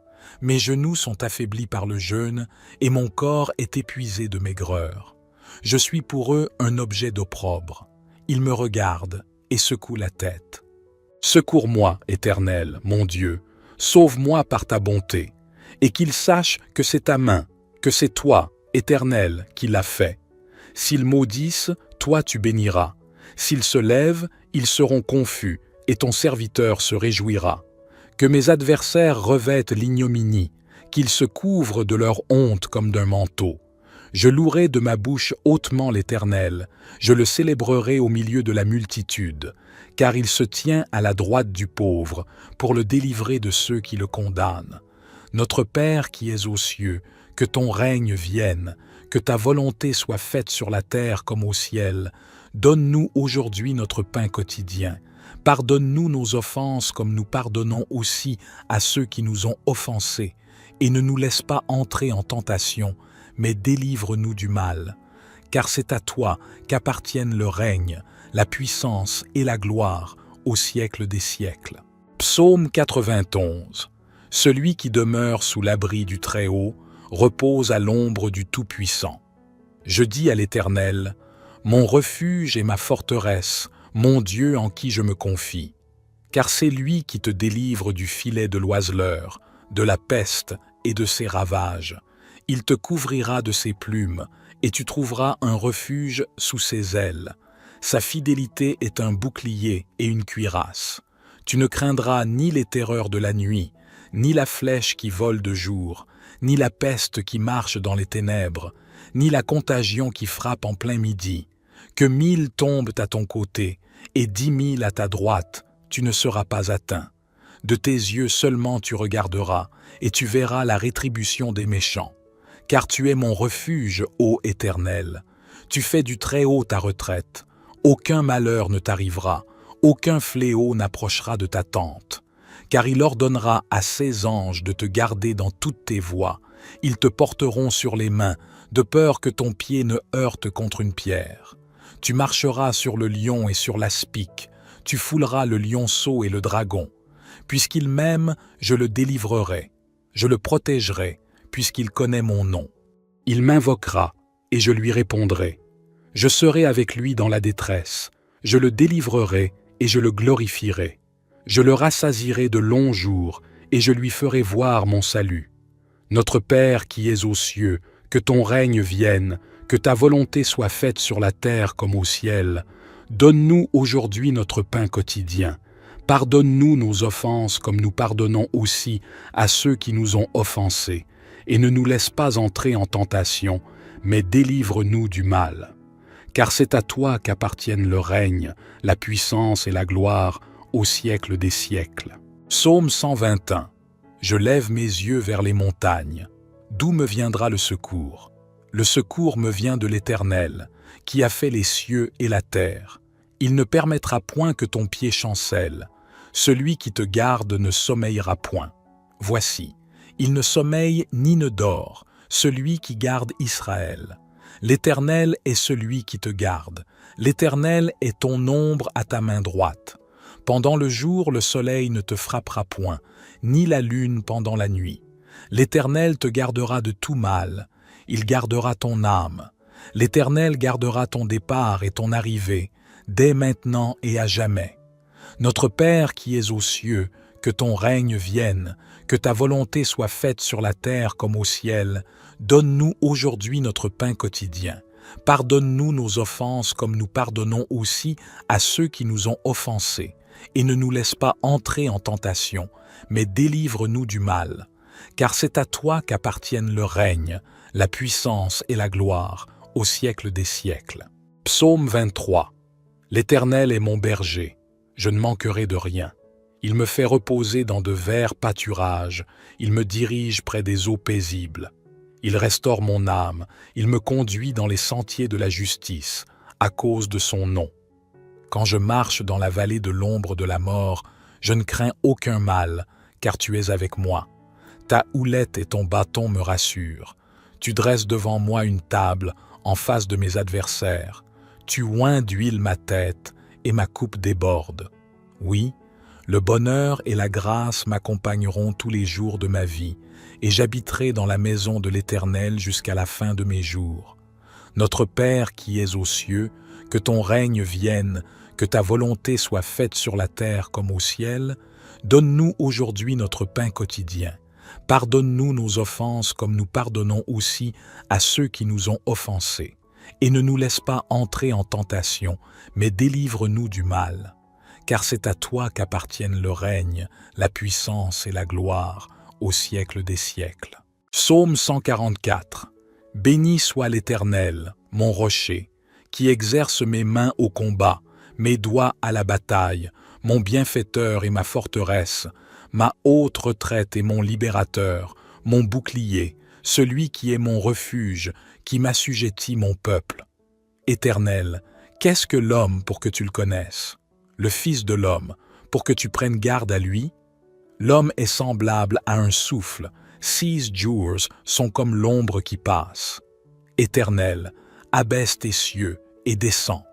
Mes genoux sont affaiblis par le jeûne, et mon corps est épuisé de maigreur. Je suis pour eux un objet d'opprobre. Ils me regardent et secouent la tête. Secours-moi, Éternel, mon Dieu, sauve-moi par ta bonté, et qu'ils sachent que c'est ta main, que c'est toi, Éternel, qui l'a fait. S'ils maudissent, toi tu béniras. S'ils se lèvent, ils seront confus, et ton serviteur se réjouira. Que mes adversaires revêtent l'ignominie, qu'ils se couvrent de leur honte comme d'un manteau. Je louerai de ma bouche hautement l'Éternel, je le célébrerai au milieu de la multitude, car il se tient à la droite du pauvre, pour le délivrer de ceux qui le condamnent. Notre Père qui es aux cieux, que ton règne vienne, que ta volonté soit faite sur la terre comme au ciel. Donne-nous aujourd'hui notre pain quotidien. Pardonne-nous nos offenses comme nous pardonnons aussi à ceux qui nous ont offensés, et ne nous laisse pas entrer en tentation, mais délivre-nous du mal. Car c'est à toi qu'appartiennent le règne, la puissance et la gloire au siècle des siècles. Psaume 91. Celui qui demeure sous l'abri du Très-Haut repose à l'ombre du Tout-Puissant. Je dis à l'Éternel, mon refuge et ma forteresse, mon Dieu en qui je me confie. Car c'est lui qui te délivre du filet de l'oiseleur, de la peste et de ses ravages. Il te couvrira de ses plumes, et tu trouveras un refuge sous ses ailes. Sa fidélité est un bouclier et une cuirasse. Tu ne craindras ni les terreurs de la nuit, ni la flèche qui vole de jour, ni la peste qui marche dans les ténèbres, ni la contagion qui frappe en plein midi. Que 1000 tombent à ton côté, et 10 000 à ta droite, tu ne seras pas atteint. De tes yeux seulement tu regarderas, et tu verras la rétribution des méchants. Car tu es mon refuge, ô Éternel. Tu fais du Très-Haut ta retraite. Aucun malheur ne t'arrivera, aucun fléau n'approchera de ta tente. Car il ordonnera à ses anges de te garder dans toutes tes voies. Ils te porteront sur les mains, de peur que ton pied ne heurte contre une pierre. Tu marcheras sur le lion et sur l'aspic, tu fouleras le lionceau et le dragon. Puisqu'il m'aime, je le délivrerai, je le protégerai, puisqu'il connaît mon nom. Il m'invoquera, et je lui répondrai. Je serai avec lui dans la détresse, je le délivrerai et je le glorifierai. Je le rassasierai de longs jours, et je lui ferai voir mon salut. Notre Père qui es aux cieux, que ton règne vienne, que ta volonté soit faite sur la terre comme au ciel. Donne-nous aujourd'hui notre pain quotidien. Pardonne-nous nos offenses comme nous pardonnons aussi à ceux qui nous ont offensés. Et ne nous laisse pas entrer en tentation, mais délivre-nous du mal. Car c'est à toi qu'appartiennent le règne, la puissance et la gloire au siècle des siècles. Psaume 121. Je lève mes yeux vers les montagnes. D'où me viendra le secours? Le secours me vient de l'Éternel, qui a fait les cieux et la terre. Il ne permettra point que ton pied chancelle. Celui qui te garde ne sommeillera point. Voici, il ne sommeille ni ne dort, celui qui garde Israël. L'Éternel est celui qui te garde. L'Éternel est ton ombre à ta main droite. Pendant le jour, le soleil ne te frappera point, ni la lune pendant la nuit. L'Éternel te gardera de tout mal. Il gardera ton âme. L'Éternel gardera ton départ et ton arrivée, dès maintenant et à jamais. Notre Père qui es aux cieux, que ton règne vienne, que ta volonté soit faite sur la terre comme au ciel. Donne-nous aujourd'hui notre pain quotidien. Pardonne-nous nos offenses comme nous pardonnons aussi à ceux qui nous ont offensés. Et ne nous laisse pas entrer en tentation, mais délivre-nous du mal. Car c'est à toi qu'appartiennent le règne, la puissance et la gloire, au siècle des siècles. Psaume 23. L'Éternel est mon berger, je ne manquerai de rien. Il me fait reposer dans de verts pâturages, il me dirige près des eaux paisibles. Il restaure mon âme, il me conduit dans les sentiers de la justice, à cause de son nom. Quand je marche dans la vallée de l'ombre de la mort, je ne crains aucun mal, car tu es avec moi. Ta houlette et ton bâton me rassurent. Tu dresses devant moi une table en face de mes adversaires. Tu oins d'huile ma tête et ma coupe déborde. Oui, le bonheur et la grâce m'accompagneront tous les jours de ma vie, et j'habiterai dans la maison de l'Éternel jusqu'à la fin de mes jours. Notre Père qui es aux cieux, que ton règne vienne, que ta volonté soit faite sur la terre comme au ciel. Donne-nous aujourd'hui notre pain quotidien. Pardonne-nous nos offenses comme nous pardonnons aussi à ceux qui nous ont offensés. Et ne nous laisse pas entrer en tentation, mais délivre-nous du mal. Car c'est à toi qu'appartiennent le règne, la puissance et la gloire, au siècle des siècles. Psaume 144. Béni soit l'Éternel, mon rocher, qui exerce mes mains au combat, mes doigts à la bataille, mon bienfaiteur et ma forteresse, ma haute retraite et mon libérateur, mon bouclier, celui qui est mon refuge, qui m'assujettit mon peuple. Éternel, qu'est-ce que l'homme pour que tu le connaisses? Le Fils de l'homme, pour que tu prennes garde à lui? L'homme est semblable à un souffle, 6 jours sont comme l'ombre qui passe. Éternel, abaisse tes cieux et descends,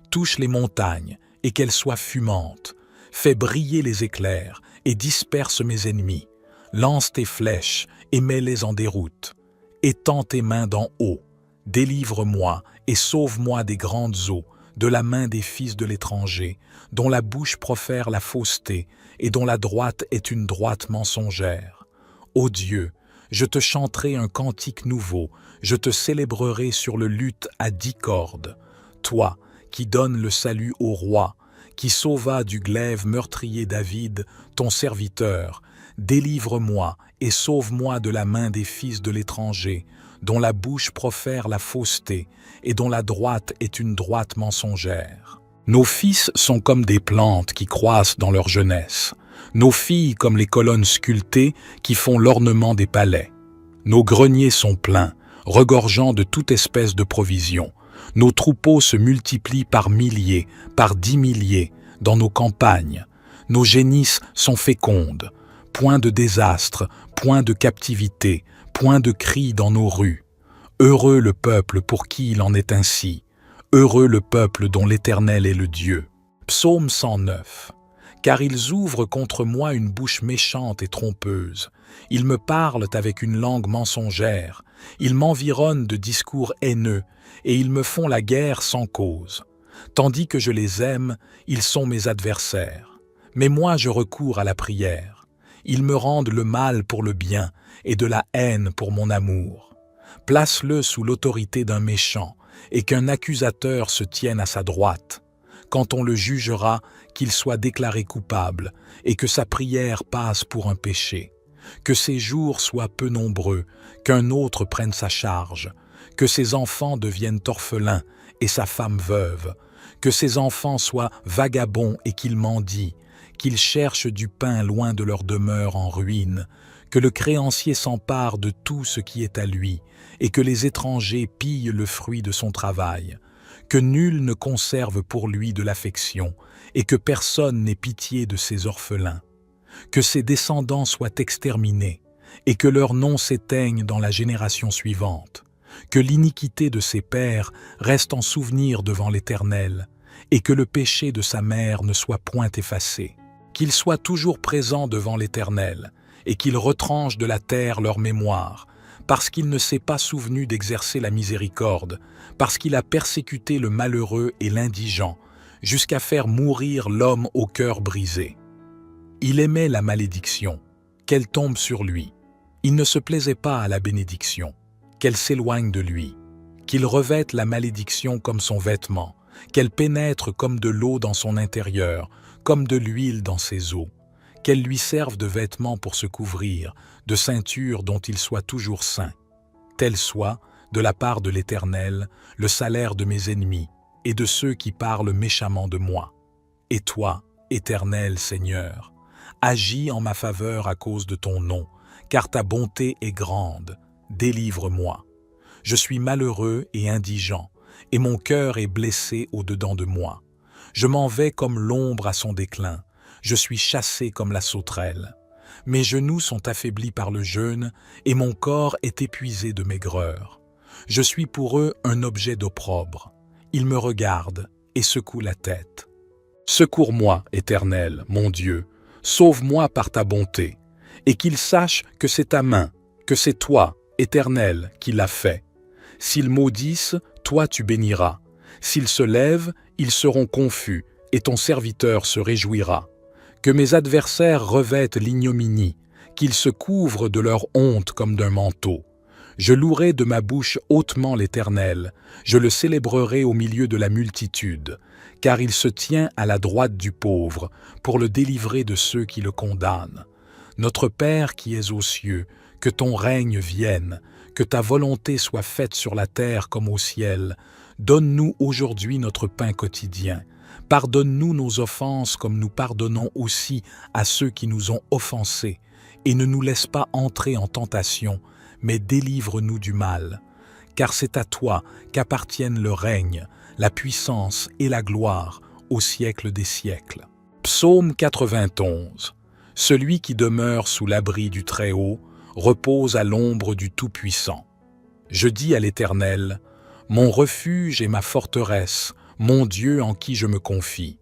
touche les montagnes et qu'elles soient fumantes, fais briller les éclairs et disperse mes ennemis, lance tes flèches et mets-les en déroute, étends tes mains d'en haut, délivre-moi et sauve-moi des grandes eaux, de la main des fils de l'étranger, dont la bouche profère la fausseté et dont la droite est une droite mensongère. Ô Dieu, je te chanterai un cantique nouveau, je te célébrerai sur le luth à 10 cordes. Toi, qui donnes le salut au roi, qui sauva du glaive meurtrier David, ton serviteur, délivre-moi et sauve-moi de la main des fils de l'étranger, dont la bouche profère la fausseté et dont la droite est une droite mensongère. Nos fils sont comme des plantes qui croissent dans leur jeunesse. nos filles comme les colonnes sculptées qui font l'ornement des palais. Nos greniers sont pleins, regorgeant de toute espèce de provisions. Nos troupeaux se multiplient par milliers, par 10 milliers, dans nos campagnes. Nos génisses sont fécondes. Point de désastre, point de captivité, point de cris dans nos rues. Heureux le peuple pour qui il en est ainsi. Heureux le peuple dont l'Éternel est le Dieu. Psaume 109. Car ils ouvrent contre moi une bouche méchante et trompeuse. Ils me parlent avec une langue mensongère. Ils m'environnent de discours haineux, et ils me font la guerre sans cause. Tandis que je les aime, ils sont mes adversaires. Mais moi je recours à la prière. Ils me rendent le mal pour le bien, et de la haine pour mon amour. Place-le sous l'autorité d'un méchant, et qu'un accusateur se tienne à sa droite. Quand on le jugera, qu'il soit déclaré coupable, et que sa prière passe pour un péché. Que ses jours soient peu nombreux, qu'un autre prenne sa charge, que ses enfants deviennent orphelins et sa femme veuve, que ses enfants soient vagabonds et qu'ils mendient, qu'ils cherchent du pain loin de leur demeure en ruine, que le créancier s'empare de tout ce qui est à lui, et que les étrangers pillent le fruit de son travail, que nul ne conserve pour lui de l'affection, et que personne n'ait pitié de ses orphelins. Que ses descendants soient exterminés, et que leur nom s'éteigne dans la génération suivante, que l'iniquité de ses pères reste en souvenir devant l'Éternel, et que le péché de sa mère ne soit point effacé, qu'il soit toujours présent devant l'Éternel, et qu'il retranche de la terre leur mémoire, parce qu'il ne s'est pas souvenu d'exercer la miséricorde, parce qu'il a persécuté le malheureux et l'indigent, jusqu'à faire mourir l'homme au cœur brisé. Il aimait la malédiction, qu'elle tombe sur lui. Il ne se plaisait pas à la bénédiction, qu'elle s'éloigne de lui. Qu'il revête la malédiction comme son vêtement, qu'elle pénètre comme de l'eau dans son intérieur, comme de l'huile dans ses os. Qu'elle lui serve de vêtement pour se couvrir, de ceinture dont il soit toujours saint. Tel soit, de la part de l'Éternel, le salaire de mes ennemis et de ceux qui parlent méchamment de moi. Et toi, Éternel Seigneur, agis en ma faveur à cause de ton nom, car ta bonté est grande. Délivre-moi. Je suis malheureux et indigent, et mon cœur est blessé au-dedans de moi. Je m'en vais comme l'ombre à son déclin. Je suis chassé comme la sauterelle. Mes genoux sont affaiblis par le jeûne, et mon corps est épuisé de maigreur. Je suis pour eux un objet d'opprobre. Ils me regardent et secouent la tête. Secours-moi, Éternel, mon Dieu, sauve-moi par ta bonté, et qu'ils sachent que c'est ta main, que c'est toi, Éternel, qui l'as fait. S'ils maudissent, toi tu béniras. S'ils se lèvent, ils seront confus, et ton serviteur se réjouira. Que mes adversaires revêtent l'ignominie, qu'ils se couvrent de leur honte comme d'un manteau. Je louerai de ma bouche hautement l'Éternel, je le célébrerai au milieu de la multitude, car il se tient à la droite du pauvre, pour le délivrer de ceux qui le condamnent. Notre Père qui es aux cieux, que ton règne vienne, que ta volonté soit faite sur la terre comme au ciel. Donne-nous aujourd'hui notre pain quotidien. Pardonne-nous nos offenses comme nous pardonnons aussi à ceux qui nous ont offensés, et ne nous laisse pas entrer en tentation, mais délivre-nous du mal. Car c'est à toi qu'appartiennent le règne, la puissance et la gloire au siècle des siècles. Psaume 91. Celui qui demeure sous l'abri du Très-Haut repose à l'ombre du Tout-Puissant. Je dis à l'Éternel, mon refuge et ma forteresse, mon Dieu en qui je me confie.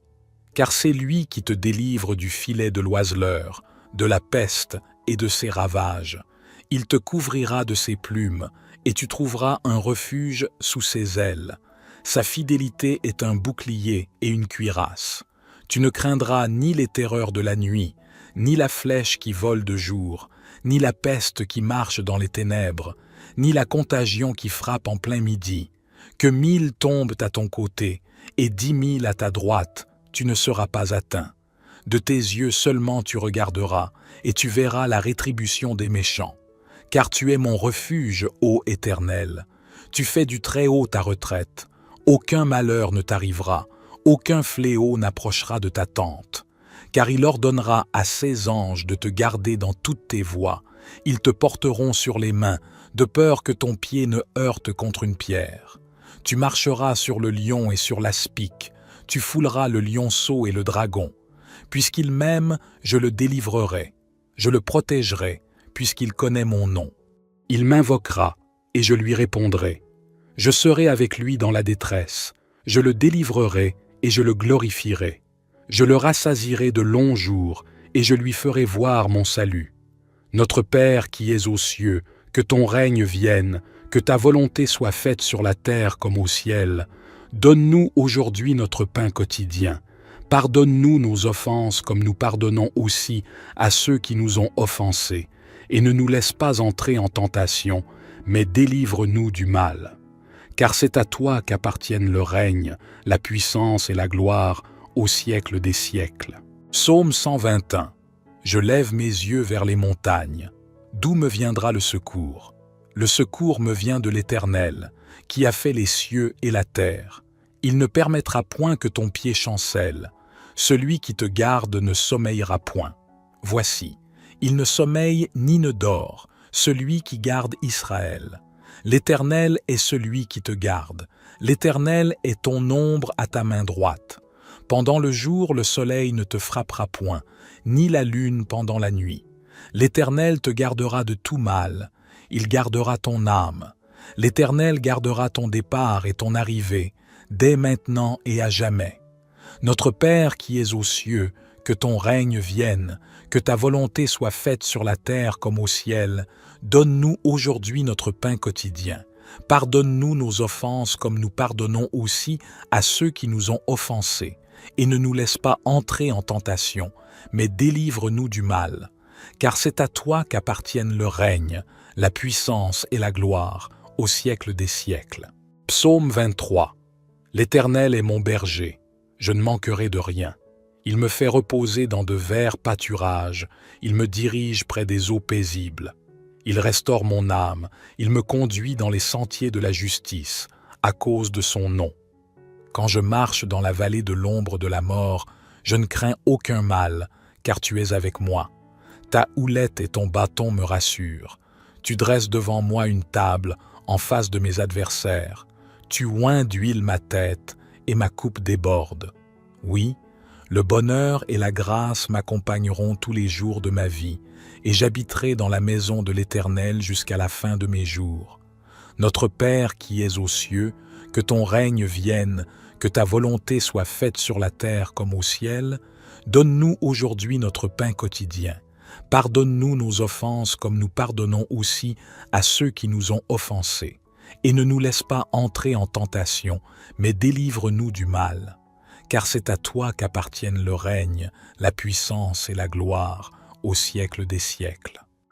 Car c'est lui qui te délivre du filet de l'oiseleur, de la peste et de ses ravages. Il te couvrira de ses plumes, et tu trouveras un refuge sous ses ailes. Sa fidélité est un bouclier et une cuirasse. Tu ne craindras ni les terreurs de la nuit, ni la flèche qui vole de jour, ni la peste qui marche dans les ténèbres, ni la contagion qui frappe en plein midi. Que 1000 tombent à ton côté, et 10 000 à ta droite, tu ne seras pas atteint. De tes yeux seulement tu regarderas, et tu verras la rétribution des méchants. Car tu es mon refuge, ô Éternel. Tu fais du Très-Haut ta retraite. Aucun malheur ne t'arrivera, aucun fléau n'approchera de ta tente. car il ordonnera à ses anges de te garder dans toutes tes voies. Ils te porteront sur les mains, de peur que ton pied ne heurte contre une pierre. Tu marcheras sur le lion et sur l'aspic, tu fouleras le lionceau et le dragon. Puisqu'il m'aime, je le délivrerai, je le protégerai, puisqu'il connaît mon nom. Il m'invoquera, et je lui répondrai. Je serai avec lui dans la détresse, je le délivrerai et je le glorifierai. Je le rassasierai de longs jours, et je lui ferai voir mon salut. Notre Père qui es aux cieux, que ton règne vienne, que ta volonté soit faite sur la terre comme au ciel. Donne-nous aujourd'hui notre pain quotidien. Pardonne-nous nos offenses comme nous pardonnons aussi à ceux qui nous ont offensés. Et ne nous laisse pas entrer en tentation, mais délivre-nous du mal. Car c'est à toi qu'appartiennent le règne, la puissance et la gloire au siècle des siècles. Psaume 121. Je lève mes yeux vers les montagnes. D'où me viendra le secours? Le secours me vient de l'Éternel, qui a fait les cieux et la terre. Il ne permettra point que ton pied chancelle. Celui qui te garde ne sommeillera point. Voici, il ne sommeille ni ne dort, celui qui garde Israël. L'Éternel est celui qui te garde. L'Éternel est ton ombre à ta main droite. Pendant le jour, le soleil ne te frappera point, ni la lune pendant la nuit. L'Éternel te gardera de tout mal. Il gardera ton âme. L'Éternel gardera ton départ et ton arrivée, dès maintenant et à jamais. Notre Père qui es aux cieux, que ton règne vienne, que ta volonté soit faite sur la terre comme au ciel. Donne-nous aujourd'hui notre pain quotidien. Pardonne-nous nos offenses comme nous pardonnons aussi à ceux qui nous ont offensés. Et ne nous laisse pas entrer en tentation, mais délivre-nous du mal. Car c'est à toi qu'appartiennent le règne, la puissance et la gloire, au siècle des siècles. Psaume 23. L'Éternel est mon berger, je ne manquerai de rien. Il me fait reposer dans de verts pâturages, il me dirige près des eaux paisibles. Il restaure mon âme, il me conduit dans les sentiers de la justice, à cause de son nom. Quand je marche dans la vallée de l'ombre de la mort, je ne crains aucun mal, car tu es avec moi. Ta houlette et ton bâton me rassurent. Tu dresses devant moi une table en face de mes adversaires. Tu oins d'huile ma tête et ma coupe déborde. Oui, le bonheur et la grâce m'accompagneront tous les jours de ma vie, et j'habiterai dans la maison de l'Éternel jusqu'à la fin de mes jours. Notre Père qui es aux cieux, que ton règne vienne, que ta volonté soit faite sur la terre comme au ciel. Donne-nous aujourd'hui notre pain quotidien. Pardonne-nous nos offenses comme nous pardonnons aussi à ceux qui nous ont offensés. Et ne nous laisse pas entrer en tentation, mais délivre-nous du mal. Car c'est à toi qu'appartiennent le règne, la puissance et la gloire, au siècle des siècles.